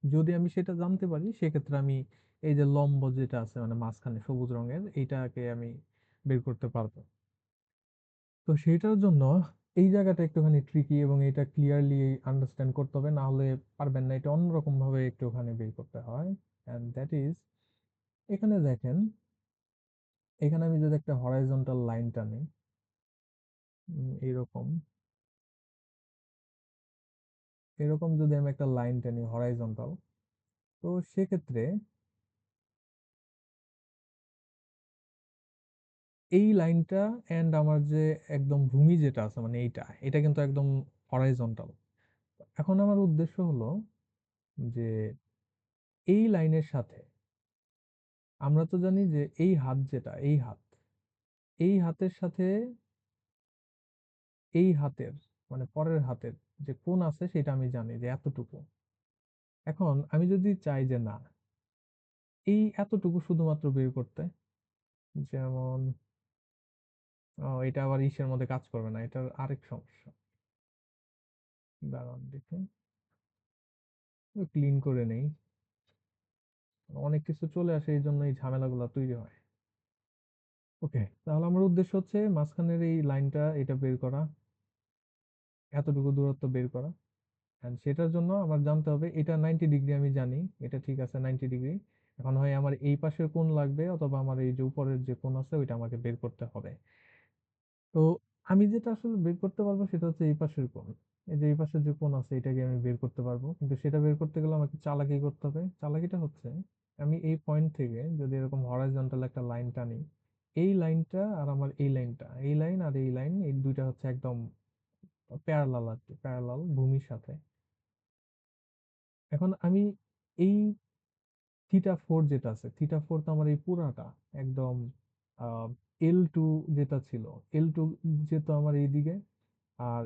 যদি আমি সেটা জানতে পারি সেক্ষেত্রে আমি এই যে লম্ব যেটা আছে মানে মাঝখানে সবুজ রঙের এইটাকে আমি বের করতে পারবো। তো সেটার জন্য এই জায়গাটা একটুখানি ট্রিকি এবং এটা ক্লিয়ারলি আন্ডারস্ট্যান্ড করতে হবে, না হলে পারবেন না। এটা অন্যরকম ভাবে একটুখানি বের করতে হয়, এন্ড দ্যাট ইজ, এখানে দেখেন, এখানে আমি যদি একটা হরাইজন্টাল লাইন টানি এরকম, এরকম যদি আমি একটা লাইন টানি হরাইজন্টাল, তো সেক্ষেত্রে এই লাইনটা এন্ড আমার যে একদম ভূমি যেটা আছে মানে এইটা, এটা কিন্তু একদম হরাইজন্টাল। এখন আমার উদ্দেশ্য হলো যে এই লাইনের সাথে, আমরা তো জানি যে এই হাত যেটা, এই হাত, এই হাতের সাথে এই হাতের মানে পরের হাতের যে কোণ আছে সেটা আমি জানি যে এতটুকু। এখন আমি যদি চাই যে না, এই এতটুকু শুধুমাত্র বের করতে, যেমন এটা আবার ইসের মধ্যে কাজ করবে না, এটার আরেক সমস্যা, দাঁড়ান দেখি ক্লিন করে নেই। অনেক কিছু চলে আসে এই জন্য এই ঝামেলাগুলো তৈরি হয়। ওকে, তাহলে আমার উদ্দেশ্য হচ্ছে মাঝখানের এই লাইনটা এটা বের করা, এতটুকু দূরত্ব বের করা। এন্ড সেটার জন্য আমার জানতে হবে এটা 90 ডিগ্রি, আমি জানি এটা ঠিক আছে 90 ডিগ্রি। এখন হয় আমার এই পাশের কোণ লাগবে অথবা আমার এই যে উপরের যে কোণ আছে ওইটা আমাকে বের করতে হবে। তো আমি যেটা আসলে বের করতে পারবো সেটা হচ্ছে এই পাশের কোণ। এই যে এই পাশের যে কোণ আছে এটাকে আমি বের করতে পারবো, কিন্তু সেটা বের করতে গেলে আমাকে চালাকি করতে হবে। চালাকিটা হচ্ছে আমি এই পয়েন্ট থেকে যদি এরকম হরাইজন্টাল একটা লাইন টানি, এই লাইনটা আর আমার এই লাইনটা, এই লাইন আর এই লাইন, এই দুইটা হচ্ছে একদম প্যারালাল আর কি, প্যারালাল ভূমির সাথে। এখন আমি এই থিটা 4 যেটা আছে, থিটা 4 তো আমার এই পুরাটা একদম L2 যেটা ছিল, L2 যেহেতু আমার এইদিকে, আর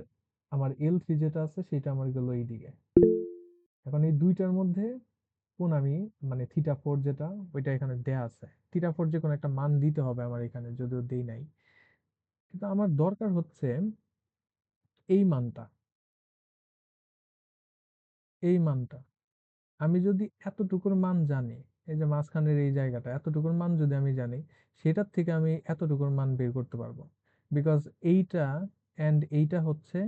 আমার L3 যেটা আছে সেটা আমার গেল এইদিকে। এখন এই দুইটার মধ্যে কোন আমি মানে থিটা 4 যেটা ওইটা এখানে দেয়া আছে, থিটা 4 যে কোনো একটা মান দিতে হবে আমার এখানে, যদিও দেই নাই। কিন্তু আমার দরকার হচ্ছে এই মানটা, এই মানটা আমি যদি এতটুকুর মান জানি, এই যে মাঝখানের এই জায়গাটা এতটুকুর মান যদি আমি জানি, সেটার থেকে আমি এতটুকুর মান বের করতে পারবো। বিকজ এইটা এন্ড এইটা হচ্ছে,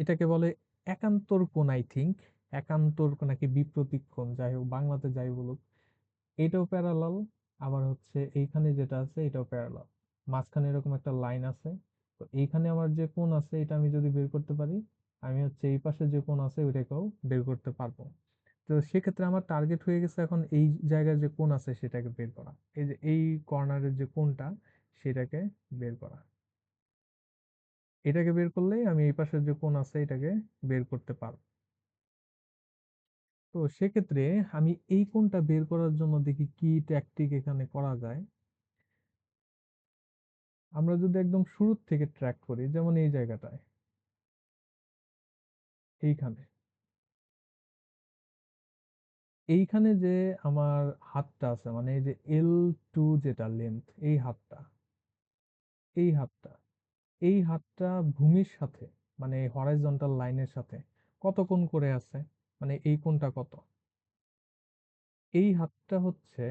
এটাকে বলে একান্তর কোণ, আই থিঙ্ক একান্তর কোণ নাকি বিপ্রতীক কোণ, যাই হোক বাংলাতে যাই বলুক, এটাও প্যারালাল। আবার হচ্ছে এইখানে যেটা আছে এটাও প্যারালাল, মাঝখানে এরকম একটা লাইন আছে। তো এইখানে আমার যে কোণ আছে এটা আমি যদি বের করতে পারি, আমি হচ্ছে এই পাশে যে কোণ আছে ওইটাকেও বের করতে পারবো। তো সেক্ষেত্রে আমার টার্গেট হয়ে গেছে এখন এই জায়গায় যে কোণ আছে সেটাকে বের করা, এই যে এই কর্নারের যে কোণটা সেটাকে বের করা। এটাকে বের করলেই আমি এই পাশের যে কোণ আছে এটাকে বের করতে পারবো। তো সেক্ষেত্রে আমি এই কোণটা বের করার জন্য দেখি কি ট্যাকটিক এখানে করা যায়। আমরা যদি একদম শুরুর থেকে ট্র্যাক করি, যেমন এই জায়গাটায়, এইখানে, এইখানে যে আমার হাতটা আছে মানে এই যে L2 যেটা লেন্থ, এই হাতটা, এই হাতটা, এই হাতটা ভূমির সাথে মানে হরাইজন্টাল লাইনের সাথে কত কোণ করে আছে, মানে এই কোণটা কত, এই হাতটা হচ্ছে,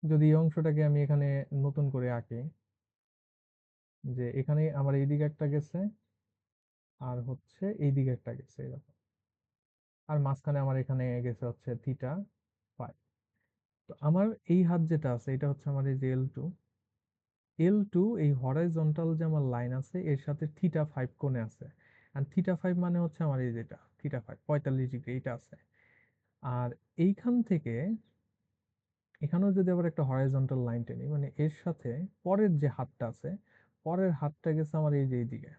যদি এই অংশটাকে আমি এখানে নতুন করে আঁকি, যে এখানে আমার এইদিকে একটা গেছে আর হচ্ছে এইদিকে একটা গেছে এরকম, আর মাঝখানে আমার এখানে গেছে হচ্ছে থিটা 5। তো আমার এই হাত যেটা আছে এটা হচ্ছে আমার এই যে L2, L2 এই হরাইজন্টাল যে আমার লাইন আছে এর সাথে থিটা 5 কোণে আছে। আর থিটা 5 মানে হচ্ছে আমার এই যেটা থিটা 5 45 ডিগ্রি এটা আছে। আর এইখান থেকে এখানেও যদি আবার একটা হরাইজন্টাল লাইন টেনি মানে এর সাথে পরের যে হাতটা আছে, পরের হাতটা গেছে আমার এই যে এইদিকে,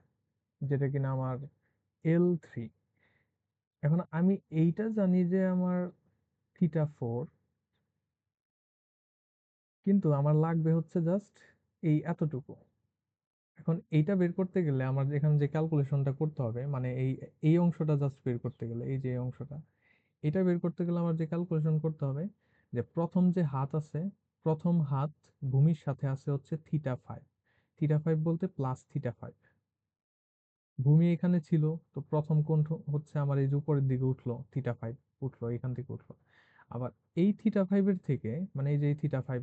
যেটা কিনা আমার L3। এখন আমি এইটা জানি যে আমার থিটা 4, কিন্তু আমার লাগবে হচ্ছে জাস্ট এই এতটুকু। এখন এইটা বের করতে গেলে আমার এখানে যে ক্যালকুলেশনটা করতে হবে মানে এই এই অংশটা জাস্ট বের করতে গেলে, এই যে এই অংশটা, এটা বের করতে গেলে আমার যে ক্যালকুলেশন করতে হবে যে প্রথম যে হাত আছে, প্রথম হাত ভূমির সাথে আছে হচ্ছে থিটা 5, θ5 বলতে প্লাস θ5। ভূমি এখানে ছিল, তো প্রথম কোণ হচ্ছে আমার এই যে উপরের দিকে উঠলো, θ5 উঠলো, এখান থেকে উঠলো। আবার এই θ5 এর থেকে, মানে এই যে θ5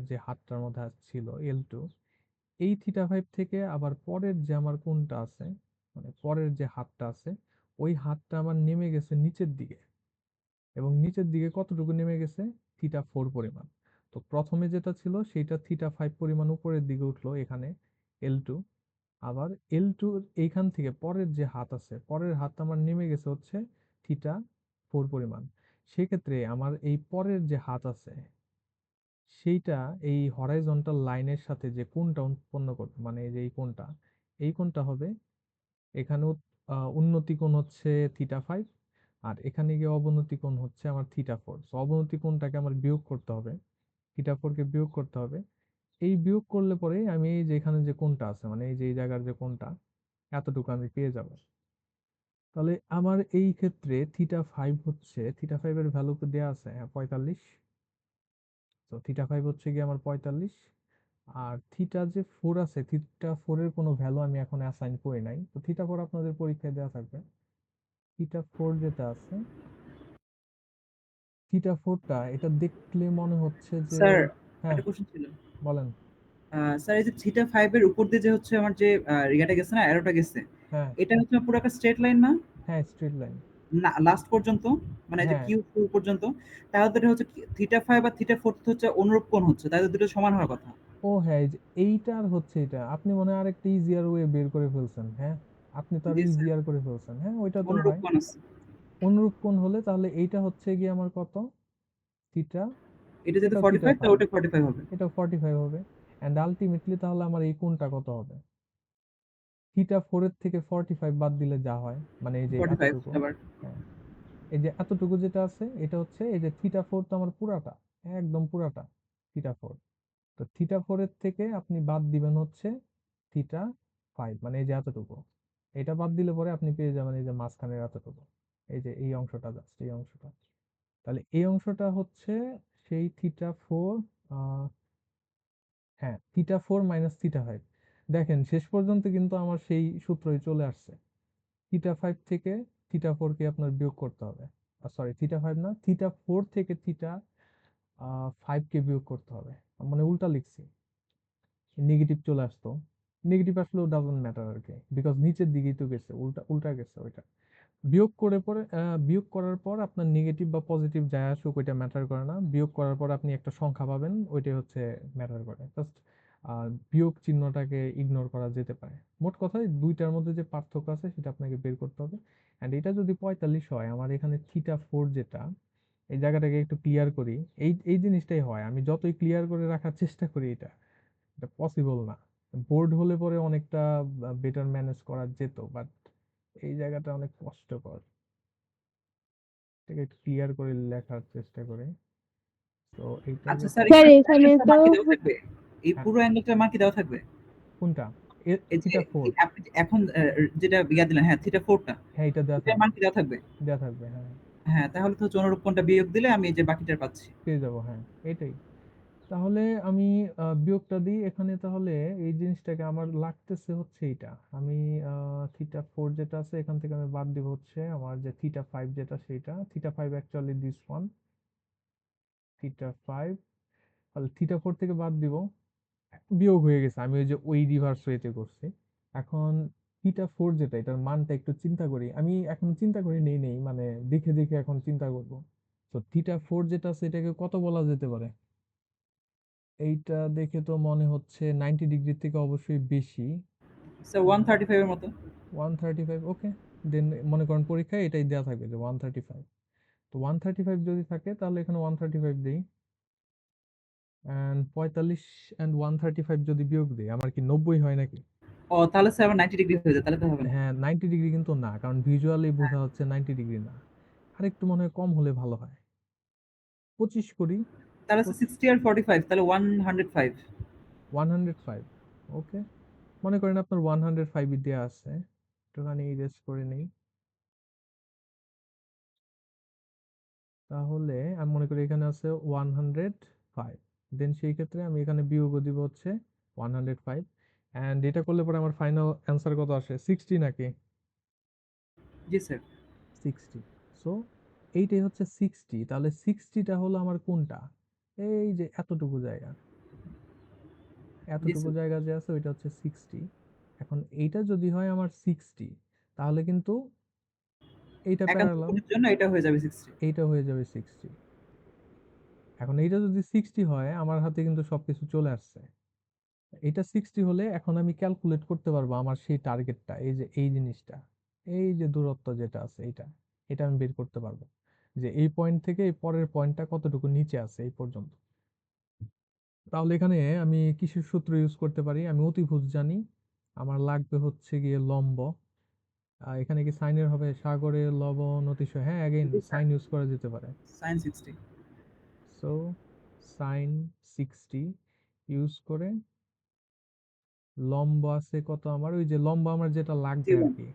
যে হাতটার মধ্যে ছিল L2, এই θ5 থেকে আবার পরের যে আমার কোণটা আছে, মানে পরের যে হাতটা আছে, ওই হাতটা আমার নেমে গেছে নিচের দিকে। এবং নিচের দিকে কতটুকু নেমে গেছে? θ4 পরিমাণ। তো প্রথমে যেটা ছিল সেটা θ5 পরিমাণ উপরের দিকে উঠলো এখানে L2। আবার L2 এইখান থেকে পরের যে হাত আছে, পরের হাতটা আমার নেমে গেছে হচ্ছে θ4 পরিমাণ। সেক্ষেত্রে আমার এই পরের যে হাত আছে সেইটা এই হরাইজন্টাল লাইনের সাথে যে কোণটা উৎপন্ন করবে, মানে এই যে এই কোণটা হবে এখানে উন্নতি কোণ হচ্ছে θ5, আর এখানে গিয়ে অবনতি কোণ হচ্ছে আমার θ4। সো অবনতি কোণটাকে আমার বিয়োগ করতে হবে, θ4 কে বিয়োগ করতে হবে। এই বিয়োগ করলে পরে আমি এই যে এখানে যে কোণটা আছে, মানে এই যে এই জায়গার যে কোণটা, এতটুকু আমি পেয়ে যাব। তাহলে আমার এই ক্ষেত্রে θ5 হচ্ছে, θ5 এর ভ্যালু তো দেওয়া আছে, হ্যাঁ 45। তো θ5 হচ্ছে কি আমার 45। আর θ4 আছে, θ4 এর কোনো ভ্যালু আমি এখন অ্যাসাইন করি নাই, তো θ4 আপনাদের পরীক্ষায় দেওয়া থাকবে। θ4 যেটা আছে, থিটা 4টা এটা দেখলে মনে হচ্ছে যে, স্যার হ্যাঁ একটা কোশ্চেন ছিল। বলেন। স্যার এই যে θ5 এর উপর দিয়ে যে হচ্ছে আমার যে ইয়েটা গেছে না, অ্যারোটা গেছে, হ্যাঁ এটা হচ্ছে পুরো একটা স্ট্রেট লাইন না? হ্যাঁ, স্ট্রেট লাইন। না লাস্ট পর্যন্ত, মানে যে হ্যাঁ, Q4 পর্যন্ত, তাহলে তো এটা হচ্ছে θ5 আর θ4 হচ্ছে অনুরূপ কোণ হচ্ছে, তাহলে দুটো সমান হওয়ার কথা। ও হ্যাঁ, এই যে এইটা আর হচ্ছে এটা, আপনি মনে হয় আরেকটা ইজিয়ার ওয়ে বের করে ফেলছেন। হ্যাঁ, আপনি তো আর জি স্যার, ইজিয়ার করে ফেলছেন। হ্যাঁ, ওইটাতেও অনুরূপ হয়। কোণ আছে। অনুরূপ কোণ হলে তাহলে এইটা হচ্ছে গিয়ে আমার কত, থিটা, এটা যেহেতু এটাও 45, তাহলে θ5, ওটা 45 হবে। এটাও 45 হবে। অ্যান্ড আলটিমেটলি তাহলে আমার এই কোণটা কত হবে? θ4 এর থেকে 45 বাদ দিলে যা হয়, মানে এই যে 45 এতটুকু, আবার। হ্যাঁ এই যে এতটুকু যেটা আছে এটা হচ্ছে এই যে θ4 তো আমার পুরাটা, একদম পুরাটা θ4। তো θ4 এর থেকে আপনি বাদ দিবেন হচ্ছে θ5, মানে এই যে এতটুকু, এটা বাদ দিলে পরে আপনি পেয়ে যাবেন এই যে মাঝখানের এতটুকু, এই যে এই অংশটা, জাস্ট এই অংশটা। তাহলে এই অংশটা হচ্ছে সেই θ4, হ্যাঁ θ4 মাইনাস θ5। দেখেন শেষ পর্যন্ত কিন্তু আমার সেই সূত্রই চলে আসছে। θ5 থেকে θ4 কে আপনার বিয়োগ করতে হবে, সরি θ5 না, θ4 থেকে θ5 কে বিয়োগ করতে হবে। মানে উল্টা লিখছি, নেগেটিভ চলে আসতো, নেগেটিভ আসলেও ডাজন্ট ম্যাটার আর কি, বিকজ নিচের দিকেই তো গেছে, উল্টা উল্টা গেছে ওইটা। বিয়োগ করে পরে বিয়োগ করার পর আপনার নেগেটিভ বা পজিটিভ যায় আসুক ওইটা ম্যাটার করে না, বিয়োগ করার পর আপনি একটা সংখ্যা পাবেন, ওইটাই হচ্ছে ম্যাটার করে। জাস্ট বিয়োগ চিহ্নটাকে ইগনোর করা যেতে পারে। মোট কথা দুইটার মধ্যে যে পার্থক্য আছে সেটা আপনাকে বের করতে হবে। অ্যান্ড এটা যদি 45 হয়, আমার এখানে θ4 যেটা, এই জায়গাটাকে একটু ক্লিয়ার করি। এই এই জিনিসটাই হয়, আমি যতই ক্লিয়ার করে রাখার চেষ্টা করি এটা এটা পসিবল না। বোর্ড হলে পরে অনেকটা বেটার ম্যানেজ করা যেত, বাট এই জায়গাটা অনেক কষ্টকর। এটাকে একটু ক্লিয়ার করে লেখার চেষ্টা করি। তো এইটা আচ্ছা যেটা, স্যার, স্যার এখানে এখানে তো মান কি দেওয়া থাকবে? এই হ্যাঁ পুরো অ্যাঙ্গেলটার মান কি দেওয়া থাকবে? কোনটা, এই যে θ4? আপনি এখন যেটা দিলেন, হ্যাঁ θ4 টা, হ্যাঁ এটা দেওয়া এটার থাকবে, মান কি দেওয়া থাকবে? দেওয়া থাকবে হ্যাঁ। হ্যাঁ, তাহলে তো হচ্ছে অনুরূপ কোণটা বিয়োগ দিলে আমি এই যে বাকিটা পাচ্ছি। পেয়ে যাবো, হ্যাঁ এটাই। তাহলে আমি বিয়োগটা দিই এখানে, তাহলে এই জিনিসটাকে আমার লাগতেছে হচ্ছে এইটা, আমি θ4 যেটা আছে এখান থেকে আমি বাদ দিব হচ্ছে আমার যে θ5 যেটা, সেইটা θ5 অ্যাকচুয়ালি দিস ওয়ান, θ5, তাহলে θ4 থেকে বাদ দিব, বিয়োগ হয়ে গেছে, আমি ওই যে ওই রিভার্স ওয়েতে করছি। এখন θ4 যেটা, এটার মানটা একটু চিন্তা করি, আমি এখন চিন্তা করি নেই নেই, মানে দেখে দেখে এখন চিন্তা করব। তো θ4 যেটা আছে এটাকে কত বলা যেতে পারে? এইটা দেখে তো মনে হচ্ছে 90 ডিগ্রি থেকে অবশ্যই বেশি। স্যার 135 এর মতো। 135, ওকে। দেন মনে করেন পরীক্ষায় এটাই দেওয়া থাকবে যে 135। তো 135 যদি থাকে তাহলে এখানে 135 দেই, এন্ড 45 এন্ড 135 যদি বিয়োগ দিই, আমার কি 90 হয় নাকি? ও তাহলে স্যার আবার 90 ডিগ্রি হয়ে যায়, তাহলে তো হবে না। হ্যাঁ 90 ডিগ্রি কিন্তু না, কারণ ভিজুয়ালি বোঝা হচ্ছে 90 ডিগ্রি না। আরেকটু মনে হয় কম হলে ভালো হয়, 25 করি। তাহলে স্যার 60 আর 45, তাহলে 105। 105, ওকে। মনে করেন আপনার 105 দেওয়া আছে, একটুখানি ইরেজ করে নেই। তাহলে আমি মনে করি এখানে আছে 105, দেন সেই ক্ষেত্রে আমি এখানে বিয়োগ দিব হচ্ছে 105। এন্ড এটা করলে পরে আমার ফাইনাল অ্যান্সার কত আসে, 60 নাকি? জি স্যার। 60। সো এইটাই হচ্ছে 60। তাহলে 60টা হলো আমার কোনটা? এই যে এতটুকু জায়গা, জি এতটুকু স্যার। জায়গা যে আছে ওইটা হচ্ছে 60। এখন এইটা যদি হয় আমার 60, তাহলে কিন্তু এইটা একান্ত প্যারালাল, কোণের জন্য এটা হয়ে যাবে 60। এইটা হয়ে যাবে 60। এখন এইটা যদি 60 হয়, আমার হাতে কিন্তু সবকিছু চলে আসছে। এটা 60 হলে এখন আমি ক্যালকুলেট করতে পারবো আমার সেই টার্গেটটা, এই যে এই জিনিসটা, এই যে দূরত্ব যেটা আছে এইটা, এটা আমি বের করতে পারবো যে এই পয়েন্ট থেকে এই পরের পয়েন্টটা কতটুকু নিচে আছে এই পর্যন্ত। তাহলে এখানে আমি কিসের সূত্র ইউজ করতে পারি? আমি অতিভুজ জানি, আমার লাগবে হচ্ছে গিয়ে লম্ব। এখানে কি সাইনের হবে? সাগরের লবণ অতিশয়, হ্যাঁ অ্যাগেইন জি স্যার। সাইন ইউজ করা যেতে পারে। sin 60। সো সাইন 60 ইউজ করে লম্ব আছে কত আমার, ওই যে লম্ব আমার যেটা লাগবে আর D1। কি,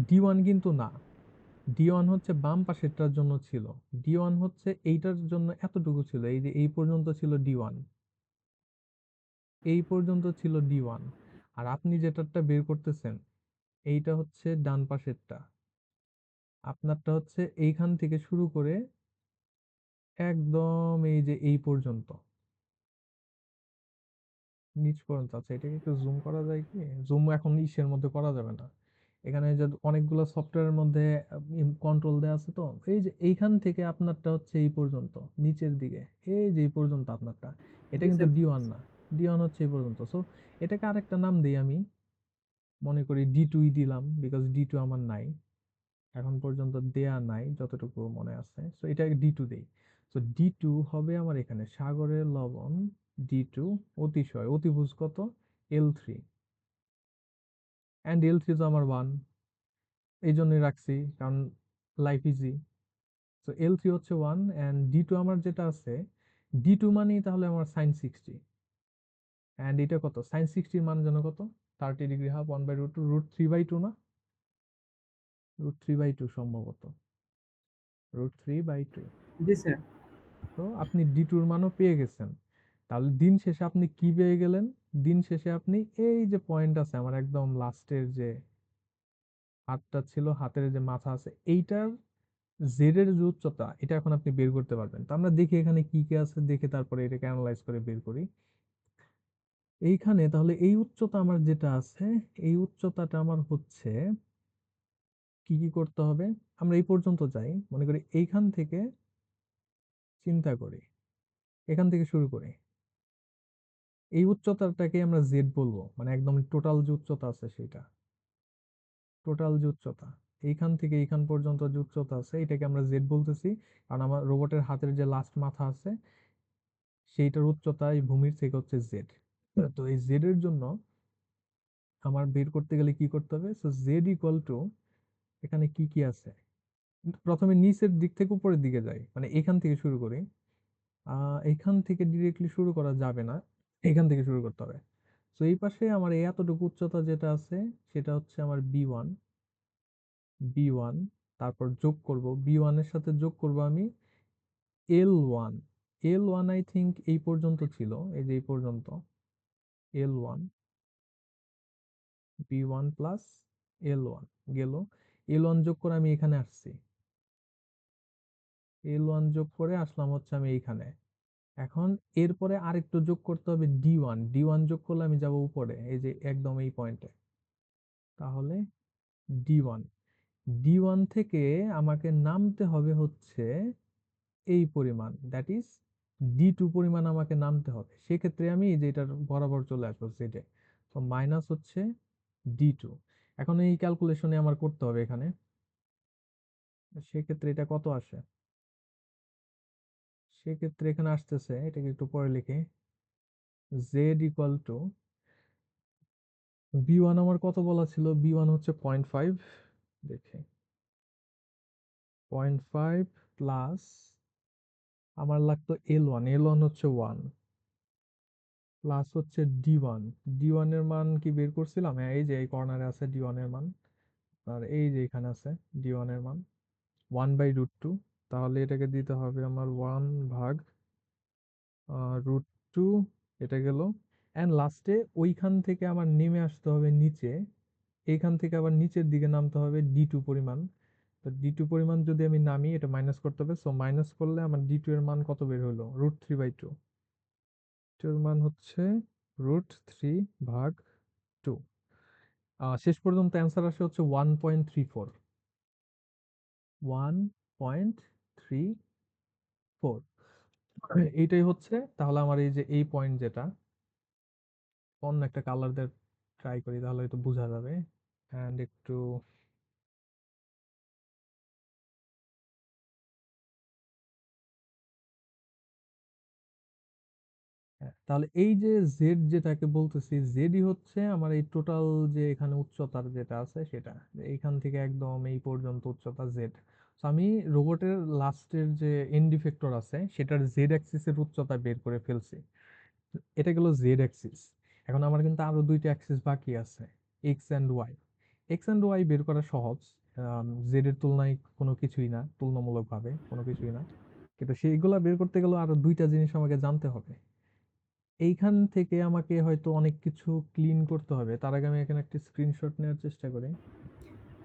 D1 কিন্তু না, D1 হচ্ছে বাম পাশেরটার জন্য ছিল, D1 হচ্ছে এইটার জন্য এতটুকু ছিল, এই যে এই পর্যন্ত ছিল D1, এই পর্যন্ত ছিল D1। আর আপনি যেটারটা বের করতেছেন এইটা হচ্ছে ডান পাশেরটা, আপনারটা হচ্ছে এইখান থেকে শুরু করে একদম এই যে এই পর্যন্ত নিচ পর্যন্ত আছে। এটাকে একটু জুম করা যায় কি? জুম এখন ইসের মধ্যে করা যাবে না, এখানে যে অনেকগুলো সফটওয়্যারের মধ্যে কন্ট্রোল দেওয়া আছে, তো এই যে এইখান থেকে আপনারটা হচ্ছে এই পর্যন্ত নিচের দিকে, এই যে এই পর্যন্ত আপনারটা, এটা জি কিন্তু স্যার। D1 না, D1 হচ্ছে এই পর্যন্ত। সো এটাকে আরেকটা নাম দিই আমি, মনে করি D2 দিলাম, বিকজ D2 আমার নাই, এখন পর্যন্ত দেয়া নাই যতটুকু মনে আছে। সো এটাকে D2 দেই। সো D2 হবে আমার এখানে সাগরের লবণ, D2 অতিশয়, অতিভুজ কত, L3, অ্যান্ড L3 তো আমার 1, এই জন্যই রাখছি কারণ লাইফ ইজি। সো L3 হচ্ছে 1 অ্যান্ড D2 আমার যেটা আছে, D2 মানেই তাহলে আমার সাইন 60, অ্যান্ড এটা কত, সাইন 60 মান যেন কত, 30 ডিগ্রি হাফ 1/√2, √3/2 না, √3/2 সম্ভবত, √3/2। জি স্যার। তো আপনি D2 মানও পেয়ে গেছেন। তাহলে দিন শেষে আপনি কি পেয়ে গেলেন? দিন শেষে আপনি এই যে পয়েন্ট আছে আমার একদম লাস্টের যে হাতটা ছিল, হাতের যে মাথা আছে এইটার জেড এর যে উচ্চতা, এটা এখন আপনি বের করতে পারবেন। তো আমরা দেখি এখানে কি কি আছে, দেখে তারপরে এটাকে অ্যানালাইজ করে বের করি। এইখানে তাহলে এই উচ্চতা আমার যেটা আছে, এই উচ্চতাটা আমার হচ্ছে কি কি করতে হবে, আমরা এই পর্যন্ত যাই, মনে করি এইখান থেকে চিন্তা করি, এখান থেকে শুরু করি, এই উচ্চতাটাকে আমরা জেড বলবো, মানে একদম টোটাল যে উচ্চতা আছে সেটা, টোটাল যে উচ্চতা এইখান থেকে এইখান পর্যন্ত যে উচ্চতা আছে এটাকে আমরা জেড বলতেছি, কারণ আমার রোবটের হাতের যে লাস্ট মাথা আছে সেইটার উচ্চতা এই ভূমির থেকে হচ্ছে জেড। তো এই জেড এর জন্য আমার বের করতে গেলে কি করতে হবে? সো জেড ইকুয়াল টু, এখানে কি কি আছে, প্রথমে নিচের দিক থেকে উপরের দিকে যাই, মানে এখান থেকে শুরু করি। এখান থেকে ডিরেক্টলি শুরু করা যাবে না, এখান থেকে শুরু করতে হবে। তো এই পাশে আমার এই এতটুকু উচ্চতা যেটা আছে সেটা হচ্ছে আমার B1, B1, তারপর যোগ করব, B1 এর সাথে যোগ করব আমি L1, L1 আই থিংক এই পর্যন্ত ছিল, এই যে এই পর্যন্ত L1, B1 প্লাস L1 গেল, L1 যোগ করে আমি এখানে আসছি, L1 যোগ করে আসলাম হচ্ছে আমি এইখানে। এখন এরপরে আরেকটু যোগ করতে হবে D1, D1 যোগ করলে আমি যাব উপরে, এই যে একদম এই পয়েন্টে, তাহলে D1, D1 থেকে আমাকে নামতে হবে হচ্ছে এই পরিমাণ, দ্যাট ইজ D2 পরিমাণ আমাকে নামতে হবে। সেক্ষেত্রে আমি এই যে এটার বরাবর চলে আসবো জেডে, তো মাইনাস হচ্ছে D2। এখন এই ক্যালকুলেশনে আমার করতে হবে এখানে, সেক্ষেত্রে এটা কত আসে, সেক্ষেত্রে এখানে আসতেছে, এটাকে একটু পরে লিখি, জেড ইকুয়াল টু B1 আমার কত বলা ছিল, B1 হচ্ছে 0.5, দেখি 0.5 প্লাস আমার লাগতো L1, L1 হচ্ছে 1, প্লাস হচ্ছে D1, D1 এর মান কি বের করছিলাম, হ্যাঁ এই যে এই কর্নারে আছে D1 এর মান, আর এই যে এখানে আছে D1 এর মান 1/√2, তাহলে এটাকে দিতে হবে আমার 1 ভাগ √2, এটা গেল অ্যান্ড লাস্টে ওইখান থেকে আমার নেমে আসতে হবে নিচে, এইখান থেকে আবার নিচের দিকে নামতে হবে D2 পরিমাণ। তো D2 পরিমাণ যদি আমি নামি, এটা মাইনাস করতে হবে, সো মাইনাস করলে আমার D2 এর মান কত বের হলো, √3/2। এর মান হচ্ছে √3/2। শেষ পর্যন্ত অ্যান্সার আসে হচ্ছে 1.34। 1.34। এইটাই হচ্ছে তাহলে আমার এই যে এই পয়েন্ট, যেটা অন্য একটা কালার দিয়ে ট্রাই করি তাহলে হয়তো বোঝা যাবে। অ্যান্ড একটু হ্যাঁ, তাহলে এই যে জেড যেটাকে বলতেছি, জেডই হচ্ছে আমার এই টোটাল যে এখানে উচ্চতার যেটা আছে সেটা, যে এইখান থেকে একদম এই পর্যন্ত উচ্চতা জেড। তো আমি রোবটের লাস্টের যে এন্ড ইফেক্টর আছে সেটার জেড অ্যাক্সিসের উচ্চতা বের করে ফেলছি। এটা গেল জেড অ্যাক্সিস। এখন আমার কিন্তু আরো দুইটা অ্যাক্সিস বাকি আছে, X and Y. X and Y বের করা সহজ, জেড এর তুলনায় কোনো কিছুই না, তুলনামূলকভাবে কোনো কিছুই না। কিন্তু সেইগুলা বের করতে গেলে আরো দুইটা জিনিস আমাকে জানতে হবে। এইখান থেকে আমাকে হয়তো অনেক কিছু ক্লিন করতে হবে। তার আগে আমি এখানে একটা স্ক্রিনশট নেওয়ার চেষ্টা করি।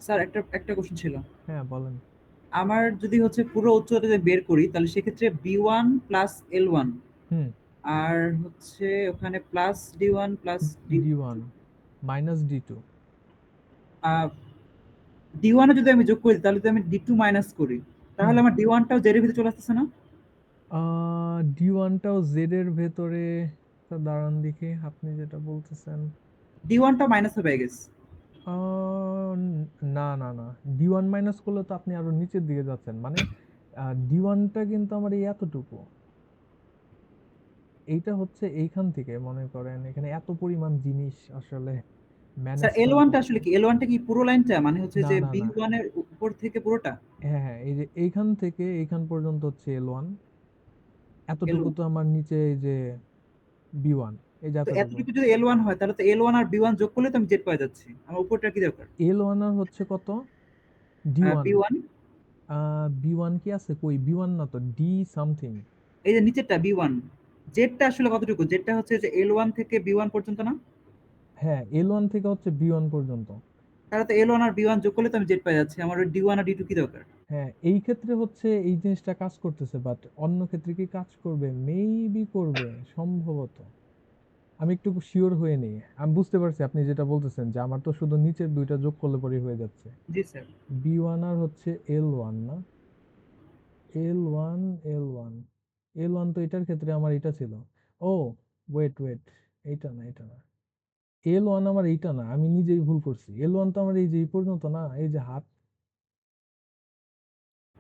স্যার একটা একটা কোশ্চেন ছিল। হ্যাঁ বলেন। আমার যদি হচ্ছে পুরো উচ্চতা যদি বের করি তাহলে সেক্ষেত্রে B1 প্লাস L1 হুম। আর হচ্ছে ওখানে plus D1 plus D1 minus D2। D1 এ যদি আমি যোগ করি তাহলে যদি আমি D2 মাইনাস করি হুম। তাহলে আমার D1 টাও জেড এর ভিতরে চলে আসতেছে না? D1 টাও জেড এর ভেতরে, তা দাঁড়ান দেখি আপনি যেটা বলতেছেন। D1 টাও মাইনাস হবে আই গেস। না না না, D1 মাইনাস করলে তো আপনি আরো নিচের দিকে যাচ্ছেন, মানে D1টা কিন্তু আমার এই এতটুকু, এইটা হচ্ছে এইখান থেকে মনে করেন এখানে এত পরিমাণ জিনিস আসলে স্যার ম্যানেজ করা L1 টা আসলে কঠিন। কি? L1 টা কি পুরো লাইনটা? মানে হচ্ছে না যে না না, B1 এর উপর থেকে পুরোটা? হ্যাঁ হ্যাঁ, এই যে এইখান থেকে এইখান পর্যন্ত হচ্ছে L1, এতটুকু L1 তো আমার নিচে এই যে B1, এই যে তো এতটুকু। এতটুকু যদি L1 হয় তাহলে তো L1 আর B1 যোগ করলে তো আমি জেড পাওয়া যাচ্ছি। আমার উপরটা কি দরকার? L1 আর হচ্ছে কত, D1। B1 B1 কি আছে, কই B1 না তো, D সামথিং। এই যে নিচেরটা B1 জেডটা আসলে কতটুকু? জেডটা হচ্ছে যে L1 থেকে B1 পর্যন্ত না? হ্যাঁ, L1 থেকে হচ্ছে B1 পর্যন্ত। তাহলে তো L1 আর B1 যোগ করলে তো আমি জেড পাই যাচ্ছি। আমার ওই D1 আর D2 কি দরকার? হ্যাঁ, এই ক্ষেত্রে হচ্ছে এই জিনিসটা কাজ করতেছে, বাট অন্য ক্ষেত্রে কি কাজ করবে, মেবি করবে সম্ভবত। আমি একটু শিওর হয়ে নেই। আমি বুঝতে পারছি আপনি যেটা বলতেছেন, যে আমার তো শুধু নিচের দুইটা যোগ করলে পরে হয়ে যাচ্ছে। জি স্যার। B1 আর হচ্ছে L1 না, L1 L1 L1 তো এটার ক্ষেত্রে আমার এটা ছিল। ও ওয়েট ওয়েট, এইটা না এটা না, L1 আমার এইটা না, আমি নিজেই ভুল করছি। L1 তো আমার এই যে এই পর্যন্ত না, এই যে হাত।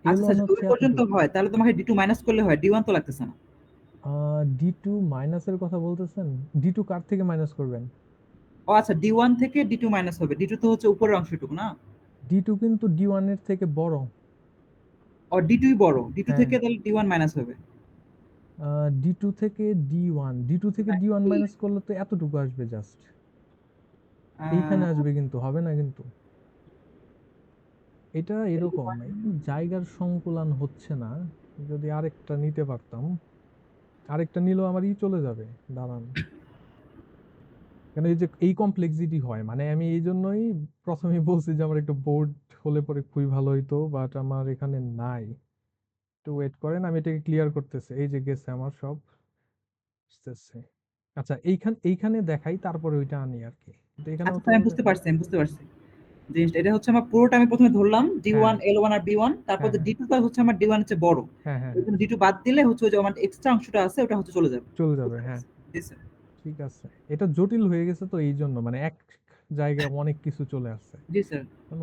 আচ্ছা L1 স্যার যদি হচ্ছে ওই পর্যন্ত এতটুকু। হয় তাহলে তোমাকে D2 মাইনাস করলে হয়। D1 তো লাগতেছে না। D2 মাইনাসের কথা বলতেছেন? D2 কার থেকে মাইনাস করবেন? ও আচ্ছা D1 থেকে D2 মাইনাস হবে। D2 তো হচ্ছে উপরের অংশটুকু না? D2 কিন্তু D1 এর থেকে বড়। ও D2 ই বড়। D2 হ্যাঁ, থেকে তাহলে D1 মাইনাস হবে। D2 থেকে D1 থেকে হ্যাঁ, D1 এই, মাইনাস করলে তো এতটুকু আসবে জাস্ট, এইখানে আহ, আসবে, কিন্তু হবে না কিন্তু। এটা এরকম L1 এই জায়গার সংকুলান হচ্ছে না। যদি আরেকটা নিতে পারতাম, আরেকটা নিলেও আমার চলে যাবে। দাঁড়ান, কেন এই যে এই কমপ্লেক্সিটি হয়, মানে আমি এই জন্যই প্রথমে বলছি যে আমার একটা বোর্ড হলে পরে খুবই ভালো হইতো, বাট আমার এখানে নাই। একটু ওয়েট করেন, আমি এটাকে ক্লিয়ার করতেছি। এই যে গেছে আমার সব আসতেছে। আচ্ছা, এইখানে দেখাই, তারপরে ওইটা আনি আর কি, কিন্তু এখানেও আচ্ছা তো স্যার আমি বুঝতে পারছি, আমি বুঝতে পারছি। জিনিসটা এটা হচ্ছে আমার পুরোটা আমি প্রথমে ধরলাম হ্যাঁ D1 L1 আর B1 তারপর হ্যাঁ যে হ্যাঁ D2 টা হচ্ছে আমার D1 এর চেয়ে বড়। হ্যাঁ হ্যাঁ এই হ্যাঁ, জন্য D2 বাদ দিলে হচ্ছে ওই যে আমার এক্সট্রা অংশটা আছে ওটা হচ্ছে চলে যাবে। চলে যাবে, বুঝতে হ্যাঁ। পারছি। জি স্যার। ঠিক আছে, এটা জটিল হয়ে গেছে তো এই জন্য, মানে এক জায়গায় অনেক কিছু চলে আসছে। জি স্যার। কারণ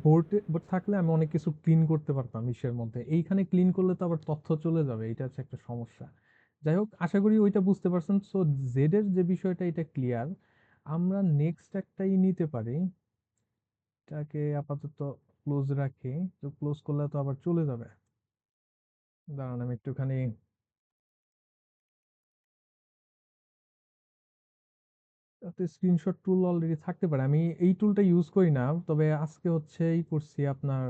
বোর্ড থাকলে আমি অনেক কিছু ক্লিন করতে পারতাম ইসের মধ্যে, এইখানে ক্লিন করলে তো আবার তথ্য চলে যাবে, এটা হচ্ছে একটা সমস্যা। যাই হোক, আশা করি ওইটা বুঝতে পারছেন। সো জেড এর যে বিষয়টা এটা ক্লিয়ার। আমরা নেক্সট একটাই নিতে পারি, এটাকে আপাতত ক্লোজ রাখি। তো ক্লোজ করলে তো আবার চলে যাবে। দাঁড়ান আমি একটুখানি, স্ক্রিনশট টুল অলরেডি থাকতে পারে, আমি এই টুলটা ইউজ করি না, তবে আজকে হচ্ছে এই করছি আপনার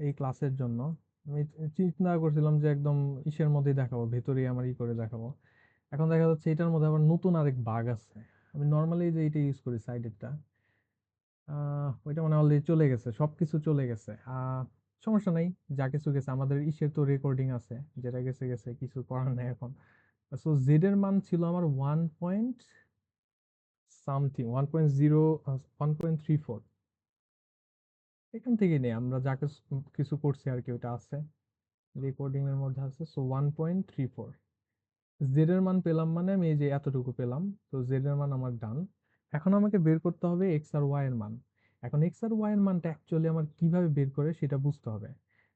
এই ক্লাসের জন্য। আমি চিন্তা করছিলাম যে একদম ইসের মধ্যেই দেখাবো, ভেতরেই আমার করে দেখাবো। এখন দেখা যাচ্ছে এটার মধ্যে আবার নতুন আরেক বাগ আছে। আমি নর্মালি যে এটা ইউজ করি সাইডেরটা, ওইটা মানে অলরেডি চলে গেছে, সবকিছু চলে গেছে। সমস্যা নাই, যা কিছু গেছে আমাদের ইসের তো রেকর্ডিং আছে, যেটা গেছে গেছে, কিছু করার নাই এখন। সো জেড এর মান ছিল আমার 1 পয়েন্ট সামথিং, 1.34। এখান থেকে নেই আমরা যা কিছু কিছু করছি আর কি, ওটা আছে রেকর্ডিং এর মধ্যে আছে। সো 1.34 জেড এর মান পেলাম, মানে আমি এই যে এতটুকু পেলাম। তো জেড এর মান আমার ডান। এখন আমাকে বের করতে হবে এক্স আর ওয়াই এর মান। এখন এক্স আর ওয়াই এর মানটা অ্যাকচুয়ালি আমার কিভাবে বের করে সেটা বুঝতে হবে।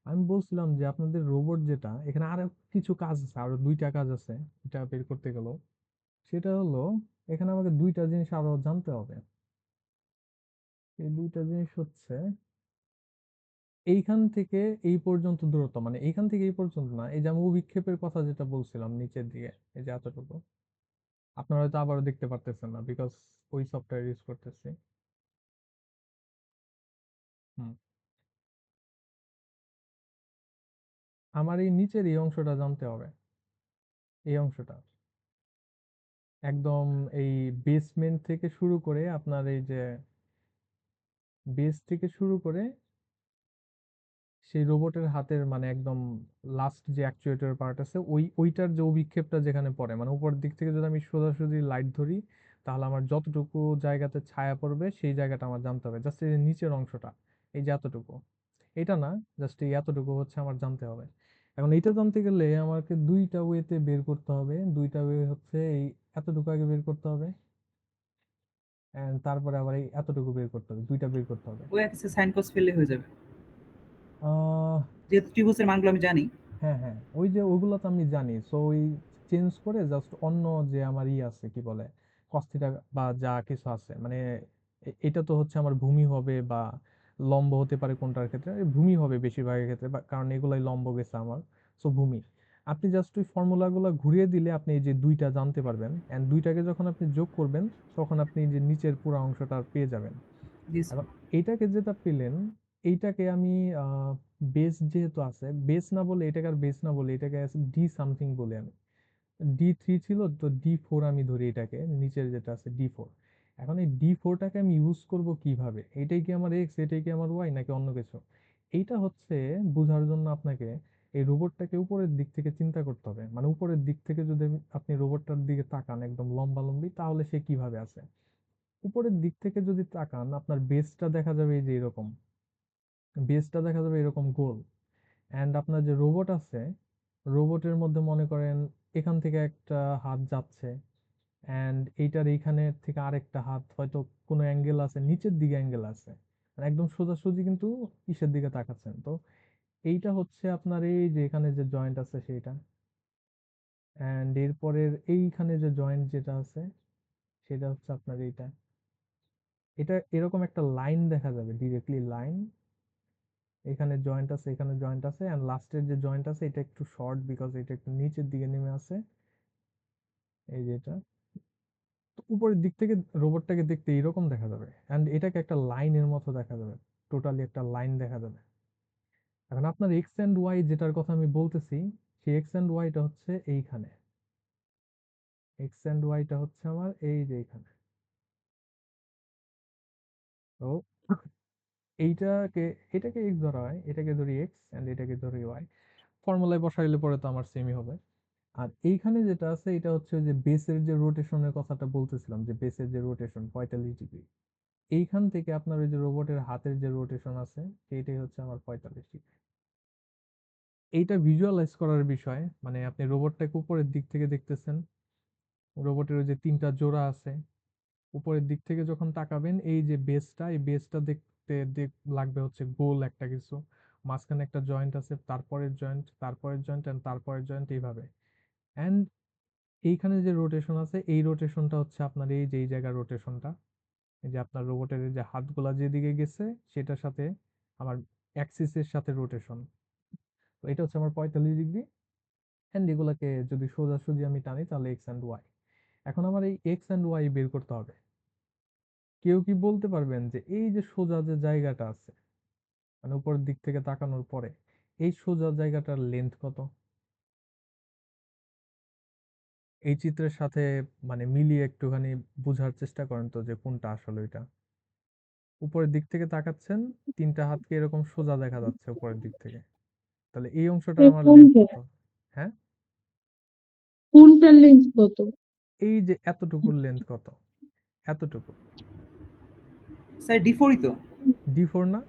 আমি বলছিলাম যে আপনাদের রোবট যেটা, এখানে আরো কিছু কাজ আছে, আরো দুইটা কাজ আছে এটা বের করতে গেল। সেটা হলো, এখানে আমাকে দুইটা জিনিস আরো জানতে হবে। এই দুইটা জিনিস হচ্ছে, এইখান থেকে এই পর্যন্ত দূরত্ব, মানে এইখান থেকে এই পর্যন্ত না, এই যে আমি অভিক্ষেপের কথা যেটা বলছিলাম নিচের দিকে, এই যে এতটুকু, আপনারা হয়তো আবারও দেখতে পারতেছেন না বিকজ ওই সফটওয়্যার ইউজ করতেছি। হুম, আমার এই নিচের এই অংশটা জানতে হবে। এই অংশটা একদম এই বেসমেন্ট থেকে শুরু করে আপনার এই যে বেস থেকে শুরু করে সেই রোবটের হাতের মানে একদম লাস্ট যে অ্যাকচুয়েটর পার্ট আছে, ওইটার যে অভিক্ষেপটা যেখানে পড়ে, মানে উপরের দিক থেকে যদি আমি সোজাসুজি লাইট ধরি, তাহলে আমার যতটুকু জায়গাতে ছায়া পড়বে সেই জায়গাটা আমার জানতে হবে। জাস্ট এই যে নিচের অংশটা, এই যে এতটুকু, এটা না, জাস্ট এই এতটুকু হচ্ছে আমার জানতে হবে। এখন এইটা জানতে গেলে আমাকে দুইটা ওয়েতে বের করতে হবে। দুইটা ওয়ে হচ্ছে, এই এতটুকু আগে বের করতে হবে, এন্ড তারপরে আবার এই এতটুকু বের করতে হবে, দুইটা বের করতে হবে। ওই এক্সে সাইন কস ফেললে হয়ে যাবে, আহ যেহেতু ত্রিভুজের মানগুলো আমি জানি। হ্যাঁ হ্যাঁ, ওই যে ওগুলো তো আমি জানি। সো ওই চেঞ্জ করে জাস্ট অন্য যে আমার আছে কি বলে কস্তিটা বা যা কিছু আছে, মানে এটা তো হচ্ছে আমার ভূমি হবে বা লম্ব হতে পারে, কোনটার ক্ষেত্রে এই ভূমি হবে বেশিরভাগের ক্ষেত্রে, কারণ এগুলাই লম্ব গেছে আমার। সো ভূমি, আপনি জাস্ট ওই ফর্মুলাগুলো ঘুরিয়ে দিলে আপনি এই যে দুইটা জানতে পারবেন, এন্ড দুইটাকে যখন আপনি যোগ করবেন তখন আপনি যে নিচের পুরো অংশটা পেয়ে যাবেন। জি স্যার। এখন এইটাকে যেটা পেলেন, এইটাকে আমি বেস যেহেতু আছে, বেস না বলে এটাকে আর বেস না বলে এটাকে ডি সামথিং বলে, আমি D3 ছিল তো D4 আমি ধরি এটাকে, নিচের যেটা আছে D4। এখন এই D4টাকে আমি ইউজ করব কিভাবে, এটাই কি আমার এক্স, এটাই কি আমার ওয়াই, নাকি অন্য কিছু? এইটা হচ্ছে বোঝার জন্য আপনাকে এই রোবটটাকে উপরের দিক থেকে চিন্তা করতে হবে। মানে উপরের দিক থেকে যদি আপনি রোবটটার দিকে তাকান একদম লম্বালম্বি, তাহলে সে কিভাবে আছে। উপরের দিক থেকে যদি তাকান, আপনার বেসটা দেখা যাবে এই যে এরকম, বেসটা দেখা যাবে এরকম গোল। অ্যান্ড আপনার যে রোবট আছে, রোবটের মধ্যে মনে করেন এখান থেকে একটা হাত যাচ্ছে, অ্যান্ড এইটার এইখানে থেকে আরেকটা হাত হয়তো কোনো অ্যাঙ্গেল আছে, নিচের দিকে অ্যাঙ্গেল আছে, মানে একদম সোজাসুজি কিন্তু ইসের দিকে তাকাচ্ছেন। তো এইটা হচ্ছে আপনার এই যে এখানে যে জয়েন্ট আছে সেইটা, অ্যান্ড এরপরের এইখানে যে জয়েন্ট যেটা আছে সেটা হচ্ছে আপনার এইটা। এটা এরকম একটা লাইন দেখা যাবে, ডিরেক্টলি লাইন, এখানে জয়েন্ট আছে, এখানে জয়েন্ট আছে, এন্ড লাস্টের যে জয়েন্ট আছে এটা একটু শর্ট বিকজ এটা একটু নিচের দিকে নেমে আছে, এই যে এটা। তো উপরের দিক থেকে রোবটটাকে দেখতে এরকম দেখা যাবে, এন্ড এটাকে একটা লাইনের মতো দেখা যাবে, টোটালি একটা লাইন দেখা যাবে। এখন আপনার এক্স এন্ড ওয়াই যেটার কথা আমি বলতেছি, সেই এক্স এন্ড ওয়াইটা হচ্ছে এইখানে, এক্স এন্ড ওয়াইটা হচ্ছে আমার এই যে এইখানে। তো এইটাকে, এটাকে এক্স ধরা হয়, এটাকে ধরি এক্স এন্ড এটাকে ধরি ওয়াই। ফর্মুলায় বসাইলে পরে তো আমার সেমই হবে। আর এইখানে যেটা আছে এটা হচ্ছে যে বেসের যে রোটেশনের কথাটা বলতেছিলাম, যে বেসের যে রোটেশন 45 ডিগ্রি, এইখান থেকে আপনার ওই যে রোবটের হাতের যে রোটেশন আছে সেইটাই হচ্ছে আমার 45 ডিগ্রি। এইটা ভিজুয়ালাইজ করার বিষয়, মানে আপনি রোবটটাকে উপরের দিক থেকে দেখতেছেন, রোবটের ওই যে তিনটা জোড়া আছে, উপরের দিক থেকে যখন তাকাবেন এই যে বেসটা, এই বেসটা দেখতে লাগবে হচ্ছে গোল একটা কিছু, মাঝখানে একটা জয়েন্ট আছে, তারপরের জয়েন্ট, তারপরের জয়েন্ট এন্ড তারপরের জয়েন্ট, এইভাবে। এন্ড এইখানে যে রোটেশন আছে এই রোটেশনটা হচ্ছে আপনার এই যে এই জায়গার রোটেশনটা, এই যে আপনার রোবটের যে হাতগুলা যেদিকে গেছে সেটার সাথে আমার অ্যাক্সিসের সাথে রোটেশন। তো এটা হচ্ছে আমার 45 ডিগ্রি। এন্ড এগুলাকে যদি সোজাসুজি আমি টানি তাহলে এক্স এন্ড ওয়াই। এখন আমার এই এক্স এন্ড ওয়াই বের করতে হবে। কেউ কি বলতে পারবেন যে এই যে সোজা যে জায়গাটা আছে, মানে উপরের দিক থেকে তাকানোর পরে এই সোজা জায়গাটার লেন্থ কত? এই চিত্রের সাথে মানে মিলিয়ে একটুখানি বোঝার চেষ্টা করেন তো যে কোনটা আসলে এটা। উপরের দিক থেকে তাকাচ্ছেন, 3টা হাতকে এরকম সোজা দেখা যাচ্ছে উপরের দিক থেকে। তাহলে এই অংশটার আমার লেন্থ কোনটা কত? হ্যাঁ, কোনটার লেন্স কত? এই যে এতটুকুর লেন্থ কত? এতটুকু স্যার D4ই তো। D4 না?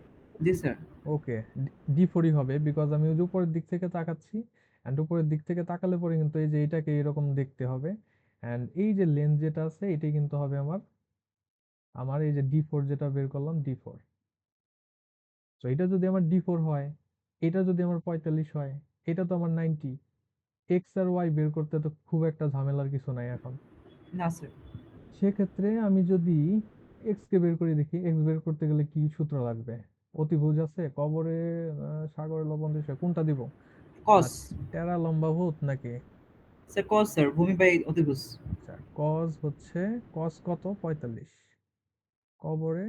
জি স্যার। ওকে, D4ই হবে, বিকজ আমি ওই যে উপরের দিক থেকে তাকাচ্ছি, অ্যান্ড উপরের দিক থেকে তাকালে পরে কিন্তু এই যে এটাকে এরকম দেখতে হবে, অ্যান্ড এই যে লেন্থ যেটা আছে এটাই কিন্তু হবে আমার আমার এই যে D4 যেটা বের করলাম D4। তো এটা যদি আমার D4 হয়, এটা যদি আমার 45 হয়, এটা তো আমার 90। এক্স আর ওয়াই বের করতে তো খুব একটা ঝামেলার কিছু নাই এখন। না স্যার। সেক্ষেত্রে আমি যদি এক্স কে বের করে দেখি, এক্স বের করতে গেলে কি সূত্র লাগবে? অতিভুজ আছে, কবরে, সাগরে লবণ দিছে, কোনটা দিব? কস। টেরা লম্বা ভূত নাকি? স্যার কস স্যার, ভূমি বাই অতিভুজ। আচ্ছা, কজ হচ্ছে, কজ কত? 45। কবরে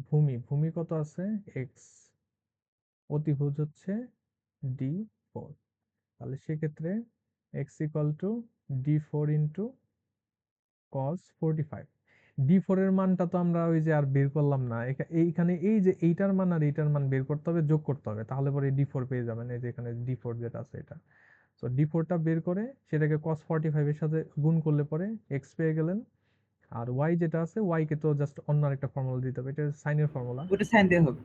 ভূমি, ভূমি কত আছে? এক্স। অতিভুজ হচ্ছে D4। তাহলে সেক্ষেত্রে x equal to D4 into cos 45। D4 এর মানটা তো আমরা ওই যে আর বের করলাম না, এইখানে এই যে এইটার মান আর এইটার মান বের করতে হবে, যোগ করতে হবে, তাহলে পরে D4 পেয়ে যাবেন। এই যে এখানে D4 যেটা আছে এটা, তো D4 টা বের করে সেটাকে cos 45 এর সাথে গুণ করলে পরে x পেয়ে গেলেন। আর y যেটা আছে, y কে তো জাস্ট অন্য আরেকটা ফর্মুলা দিতে হবে, এটা সাইনের ফর্মুলা। ওটা সাইন দেওয়া হবে।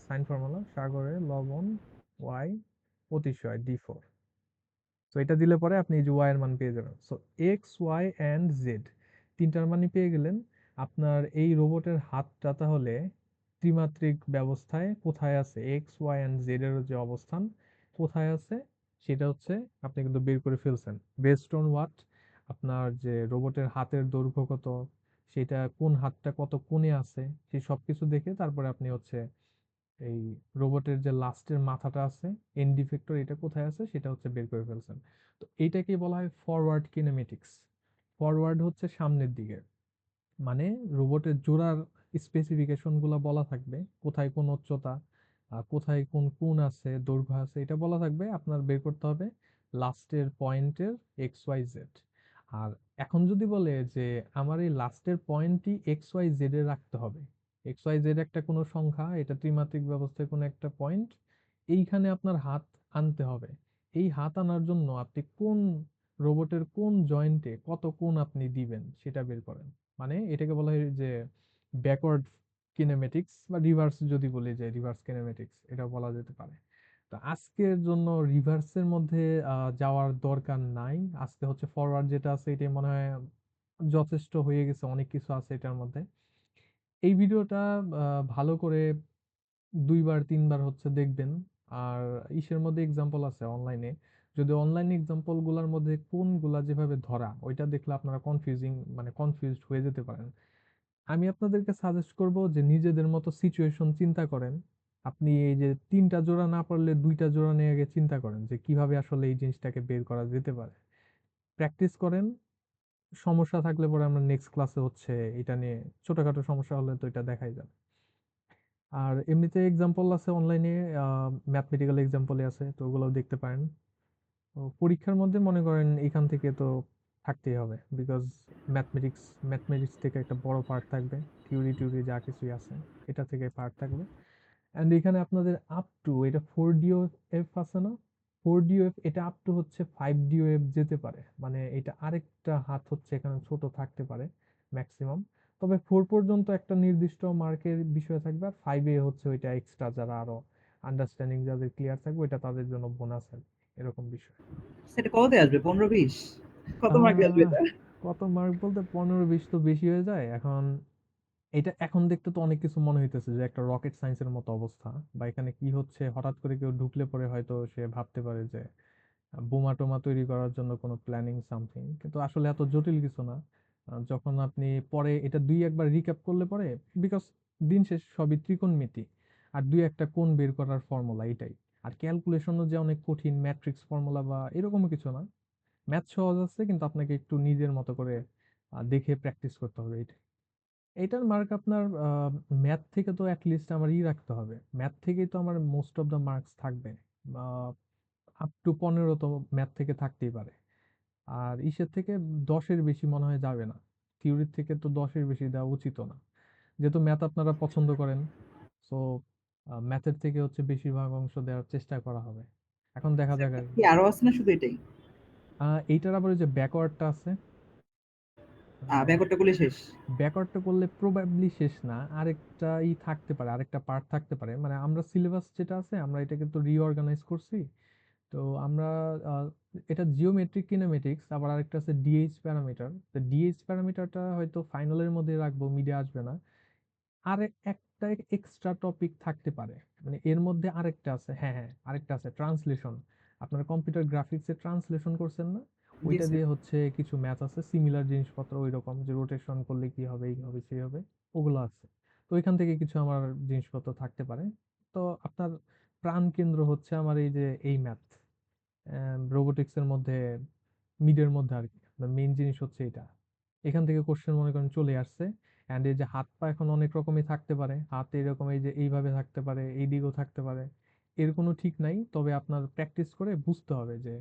সাইন ফর্মুলা, সাগরে লবণ, y অতিশয় D4। তো এটা দিলে পরে আপনি এই যে y এর মান পেয়ে যাবেন। So X, Y and Z তিনটার মানই পেয়ে গেলেন। আপনার এই রোবটের হাতটা তাহলে ত্রিমাত্রিক ব্যবস্থায় কোথায় আছে, এক্স, ওয়াই এন্ড জেড এর যে অবস্থান কোথায় আছে সেটা হচ্ছে আপনি কিন্তু বের করে ফেলছেন। Based on what? আপনার যে রোবটের হাতের দৈর্ঘ্য কত, সেটা কোন হাতটা কত কোণে আছে, সেই সবকিছু দেখে তারপরে আপনি হচ্ছে এই রোবটের যে লাস্টের মাথাটা আছে, এন্ড ইফেক্টর, এটা কোথায় আছে সেটা হচ্ছে বের করে ফেলছেন। তো এইটাকে বলা হয় ফরওয়ার্ড কিনেমেটিক্স। ফরওয়ার্ড হচ্ছে সামনের দিকে, মানে রোবটের জোড়ার স্পেসিফিকেশন গুলা বলা থাকবে, কোথায় কোন উচ্চতা, কোথায় কোন কোণ আছে, দৈর্ঘ্য আছে, এটা বলা থাকবে। আপনার বের করতে হবে লাস্টের পয়েন্টের এক্স ওয়াই জেড। আর এখন যদি বলে যে আমার এই লাস্টের পয়েন্টটি এক্স ওয়াই জেড এ রাখতে হবে, এক্স ওয়াই জেড একটা কোনো সংখ্যা, এটা ত্রিমাত্রিক ব্যবস্থায় কোনো একটা পয়েন্ট, এইখানে আপনার হাত আনতে হবে। এই হাত আনার জন্য আপনি কোন রোবটের কোন জয়েন্টে কত কোণ আপনি দিবেন সেটা বের করেন। মানে এটাকে বলা হয় যে ব্যাকওয়ার্ড কিনেমেটিক্স, বা রিভার্স যদি বলি যে রিভার্স কিনেমেটিক্স, এটা বলা যেতে পারে। তো আজকের জন্য রিভার্সের মধ্যে যাওয়ার দরকার নাই। আজকে হচ্ছে ফরওয়ার্ড যেটা আছে এটাই মনে হয় যথেষ্ট হয়ে গেছে, অনেক কিছু আছে এটার মধ্যে। এই ভিডিওটা ভালো করে 2 বার 3 বার হচ্ছে দেখবেন। আর ইসের মধ্যে এক্সাম্পল আছে অনলাইনে, যদি অনলাইন এক্সাম্পল গুলার মধ্যে কোনগুলা যেভাবে ধরা ওইটা দেখলে আপনারা কনফিউজড হয়ে যেতে পারেন। আমি আপনাদেরকে সাজেস্ট করব যে নিজেদের মতো সিচুয়েশন চিন্তা করেন। আপনি এই যে 3টা জোড়া না পারলে 2টা জোড়া নিয়ে আগে চিন্তা করেন যে কিভাবে আসলে এই জিনিসটাকে বের করা যেতে পারে। প্র্যাকটিস করেন। সমস্যা থাকলে পরে আমরা নেক্সট ক্লাসে হচ্ছে এটা নিয়ে, ছোটখাটো সমস্যা হলে তো এটা দেখাই যাবে। আর এমনিতে এক্সাম্পল আছে অনলাইনে, ম্যাথমেটিক্যাল এক্সাম্পলে আছে, তো ওগুলোও দেখতে পারেন। তো পরীক্ষার মধ্যে মনে করেন এখান থেকে তো থাকতেই হবে, বিকজ ম্যাথমেটিক্স থেকে একটা বড় পার্ট থাকবে, থিওরি টিউরি যা কিছুই আছে এটা থেকে পার্ট থাকবে। অ্যান্ড এখানে আপনাদের আপ টু এটা 4DOF আছে না, 4DOF এটা আপ টু হচ্ছে 5DOF যেতে পারে, মানে এটা আরেকটা হাত হচ্ছে এখানে ছোট থাকতে পারে ম্যাক্সিমাম। তবে 4 পর্যন্ত একটা নির্দিষ্ট মার্কের বিষয় থাকবে, আর 5-এ হচ্ছে ওইটা এক্সট্রা, যারা আরো আন্ডারস্ট্যান্ডিং যাদের ক্লিয়ার থাকবে ওইটা তাদের জন্য বোনাস থাকবে, এরকম বিষয়। সেটা কততে আসবে? 15-20? কত মার্কে আসবে আহ এটা? কত মার্ক বলতে 15-20 তো বেশি হয়ে যায় এখন। এটা এখন দেখতে তো অনেক কিছু মনে হইতেছে যে একটা রকেট সায়েন্সের মতো অবস্থা, বা এখানে কি হচ্ছে হঠাৎ করে কেউ ঢুকলে পরে হয়তো সে ভাবতে পারে যে বোমা টোমা তৈরি করার জন্য কোনো প্ল্যানিং সামথিং, কিন্তু আসলে এত জটিল কিছু না। যখন আপনি পরে এটা 2-1 বার রিক্যাপ করলে পরে, বিকজ দিন শেষ সবই ত্রিকোণমিতি, আর 2-1টা কোণ বের করার ফর্মুলা এটাই। আর ক্যালকুলেশনও যে অনেক কঠিন ম্যাট্রিক্স ফর্মুলা বা এরকমও কিছু না, ম্যাথ সহজ আছে, কিন্তু আপনাকে একটু নিজের মতো করে দেখে প্র্যাকটিস করতে হবে এটা। এইটার মার্ক আপনার ম্যাথ থেকে তো অ্যাটলিস্ট আমার রাখতে হবে, ম্যাথ থেকেই তো আমার মোস্ট অফ দ্য মার্কস থাকবে, আপ টু 15 তো ম্যাথ থেকে থাকতেই পারে। আর ইসের থেকে 10-এর বেশি মনে হয় যাবে না। থিওরির থেকে তো 10-এর বেশি দেওয়া উচিতও না। যেহেতু ম্যাথ আপনারা পছন্দ করেন, সো ম্যাথের থেকে হচ্ছে বেশিরভাগ অংশ দেওয়ার চেষ্টা করা হবে। এখন দেখা যাক আর কি আরো আছে না শুধু এটাই? এইটার আবার ওই যে ব্যাকওয়ার্ডটা আছে। ব্যাকওয়ার্ডটা করলে শেষ। ব্যাকওয়ার্ডটা করলে প্রবাবলি শেষ না, আরেকটা থাকতে পারে, আরেকটা পার্ট থাকতে পারে। মানে আমরা সিলেবাস যেটা আছে আমরা এটাকে তো রিঅর্গানাইজ করছি। তো আমরা আহ, এটা জিওমেট্রিক কিনেমেটিক্স, আবার আরেকটা আছে ডিএইচ প্যারামিটার। তো ডিএইচ প্যারামিটারটা হয়তো ফাইনালের মধ্যে রাখবো, মিডে আসবে না। আর একটা এক্সট্রা টপিক থাকতে পারে, মানে এর মধ্যে আরেকটা আছে। হ্যাঁ হ্যাঁ, আরেকটা আছে ট্রান্সলেশন। আপনারা কম্পিউটার গ্রাফিক্সে ট্রান্সলেশন করছেন না? জি ওইটা স্যার। দিয়ে হচ্ছে কিছু ম্যাথ আছে, সিমিলার জিনিসপত্র, ওই রকম যে রোটেশন করলে কি হবে, এই হবে সেই হবে, ওগুলো আছে। তো ওইখান থেকে কিছু আমার জিনিসপত্র থাকতে পারে। তো আপনার প্রাণ কেন্দ্র হচ্ছে আমার এই যে এই ম্যাথ, রোবোটিক্সের মধ্যে, মিডের মধ্যে আর কি। মেইন জিনিস হচ্ছে এটা। এখান থেকে কোশ্চেন মনে করেন চলে আসছে। অ্যান্ড এই যে হাত পা এখন অনেক রকমই থাকতে পারে, হাত এরকম এই যে এইভাবে থাকতে পারে, এই দিকেও থাকতে পারে, এর কোনো ঠিক নাই। তবে আপনার প্র্যাকটিস করে বুঝতে হবে যে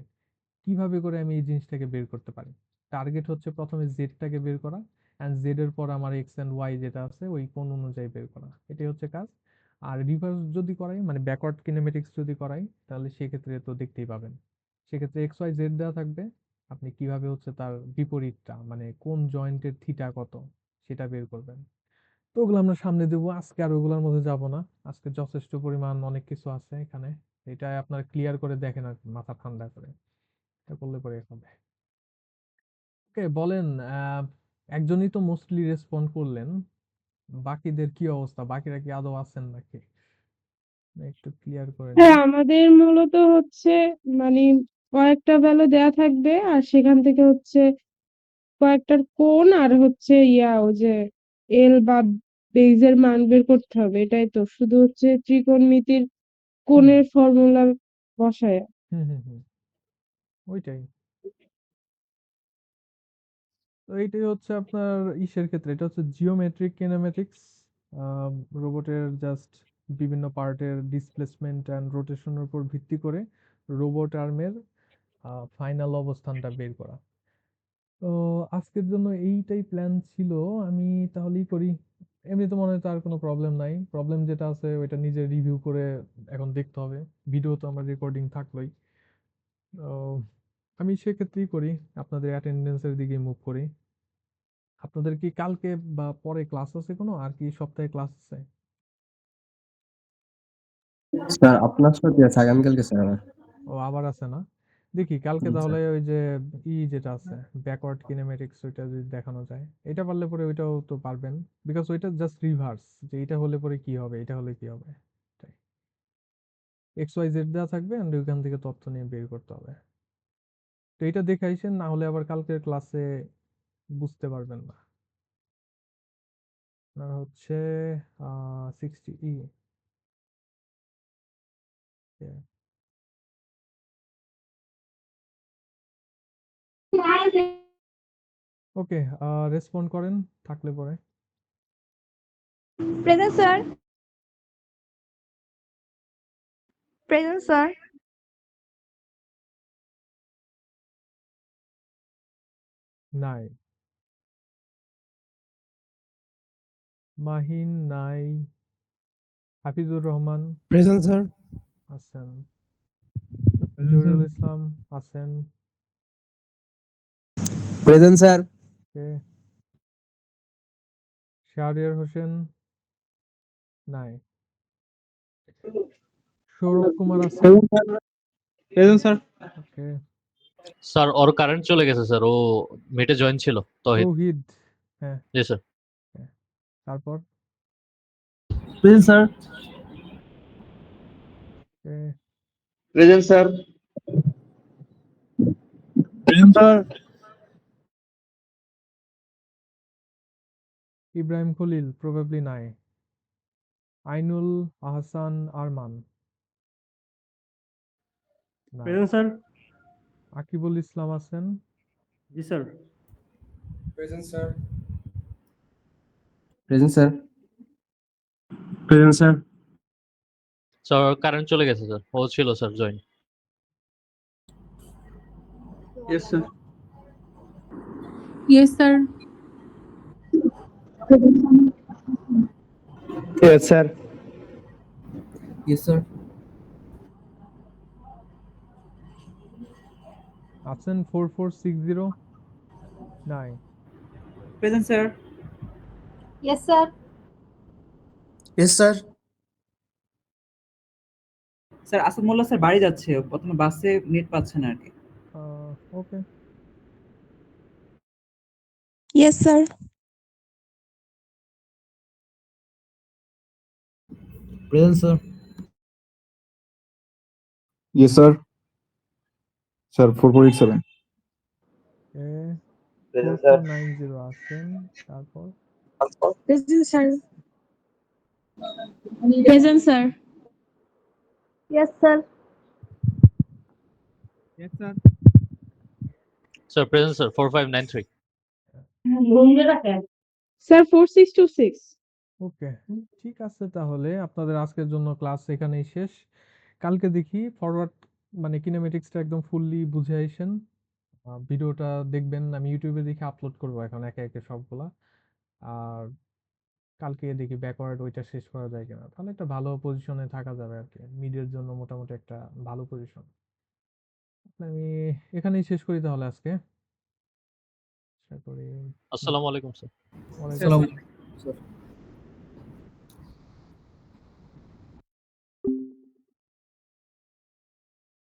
কিভাবে করে আমি এই জিনিসটাকে বের করতে পারি। টার্গেট হচ্ছে প্রথমে জেডটাকে বের করা, অ্যান্ড জেড এর পর আমার এক্স এন্ড ওয়াই যেটা আছে ওই কোন অনুযায়ী বের করা, এটাই হচ্ছে কাজ। আর রিভার্স যদি করাই, মানে ব্যাকওয়ার্ড কিনেমেটিক্স যদি করাই, তাহলে সেক্ষেত্রে তো দেখতেই পাবেন। সেক্ষেত্রে এক্স ওয়াই জেড দেওয়া থাকবে, আপনি কিভাবে হচ্ছে তার বিপরীতটা, মানে কোন জয়েন্টের থিটা কত, সেটা বের করবেন। তো ওগুলো আমরা সামনে দেবো, আজকে আর ওগুলোর মধ্যে যাব না। আজকে যথেষ্ট পরিমাণ অনেক কিছু আছে এখানে, এটা আপনার ক্লিয়ার করে দেখেন আর কি, মাথা ঠান্ডা করে। এটা করলে পরে হবে। ওকে, বলেন। একজনই তো মোস্টলি রেসপন্ড করলেন, বাকিদের কি অবস্থা? বাকিরা কি আদৌ আছেন নাকি? একটু ক্লিয়ার করে নিন। হ্যাঁ, আমাদের মূলত হচ্ছে মানে কয়েকটা ভ্যালু দেয়া থাকবে, আর সেখান থেকে হচ্ছে কয়েকটার কোণ আর হচ্ছে ওই যে এল বা বেইজের মান বের করতে হবে। এটাই তো, শুধু হচ্ছে ত্রিকোণমিতির হুম কোণের ফর্মুলা বসায়। হুম হুম হুম, ওইটাই। তো এইটাই হচ্ছে আপনার ইসের ক্ষেত্রে, এটা হচ্ছে জিওমেট্রিক কিনেমেটিক্স। রোবটের জাস্ট বিভিন্ন পার্টের ডিসপ্লেসমেন্ট অ্যান্ড রোটেশনের উপর ভিত্তি করে রোবট আর্মের ফাইনাল অবস্থানটা বের করা। তো আজকের জন্য এইটাই প্ল্যান ছিল। আমি তাহলেই করি। এমনি তো মনে হয় তো আর কোনো প্রবলেম নাই। প্রবলেম যেটা আছে ওইটা নিজে রিভিউ করে এখন দেখতে হবে। ভিডিও তো আমার রেকর্ডিং থাকলোই। তো আমি সেক্ষেত্রেই করি, আপনাদের অ্যাটেন্ডেন্সের দিকে মুভ করি। আপনাদের কি কালকে বা পরে ক্লাস আছে কোনো, আর কি সপ্তাহে ক্লাস আছে? স্যার আপনার সাথে আছে আগামীকালকে স্যার আমার। ও, আবার আছে না? দেখি কালকে তাহলে স্যার ওই যে যেটা আছে ব্যাকওয়ার্ড কিনেমেটিক্স, ওইটা যদি দেখানো যায়, এটা পারলে পরে ওইটাও তো পারবেন। বিকজ ওইটা জাস্ট রিভার্স, যে এটা হলে পরে কি হবে, এটা হলে কি হবে, এক্স ওয়াই জেড দেওয়া থাকবে and ওইখান থেকে তথ্য নিয়ে বের করতে হবে। তো এটা দেখে আইসেন, না হলে আবার কালকের ক্লাসে বুঝতে পারবেন না। আপনার হচ্ছে 60 ওকে, রেসপন্ড করেন থাকলে পরে। Present sir. Present sir. নাই, মাহিন নাই, হাফিজুর রহমান প্রেজেন্ট স্যার। আছেন, জহিরুল ইসলাম আছেন, প্রেজেন্ট স্যার। কে, শাহরিয়ার হোসেন নাই, সৌরভ কুমার আছেন। Present sir. ওকে, স্যার ওর কারেন্ট চলে গেছে স্যার, ও মিটে জয়েন ছিল তহিদ। তৌহিদ, হ্যাঁ জি স্যার। হ্যাঁ। তারপর প্রেজেন্ট স্যার। কে, present sir. Present sir. Ibrahim Khalil probably নাই, আইনুল আহসান আরমান নাই, প্রেজেন্ট স্যার। আকিবুল ইসলাম আছেন, জি sir. Present sir. Present sir. Present sir. Sir ওর কারেন্ট চলে গেছে স্যার, ও ছিল sir join. Yes sir. Yes, sir. Yes, sir. Yes, sir. আছেন 44609 Present, sir. Yes, sir. Yes, sir. Sir Asad Molla sir বাড়ি যাচ্ছে, প্রথমে বাসে নেট পাচ্ছে না আর কি। ওকে Yes, sir. Present, sir. Yes, sir. Sir, 4.87. Present, sir. 4490 আছেন, তারপর Present, sir. Present, sir. Yes, sir. Yes, sir. Sir present sir 4593 sir 4626। ওকে ঠিক আছে, তাহলে আপনাদের আজকের জন্য ক্লাস এখানেই শেষ। কালকে দেখি ফরওয়ার্ড মানে কিনেমেটিক্সটা একদম ফুললি বুঝে আইসেন। ভিডিওটা দেখবেন, আমি ইউটিউবে দেখে আপলোড করব এখন একে একে সবগুলা। আর কালকে দেখি ব্যাকওয়ার্ড ওইটা শেষ করা যায় কিনা, তাহলে একটা ভালো পজিশনে থাকা যাবে আর কি, মিডের জন্য মোটামুটি একটা ভালো পজিশন। আমি এখানেই শেষ করি তাহলে আজকে। আশা করি আসসালামু আলাইকুম স্যার। ওয়ালাইকুম আসসালামু আসসালাম। আলাইকুম, স্যার।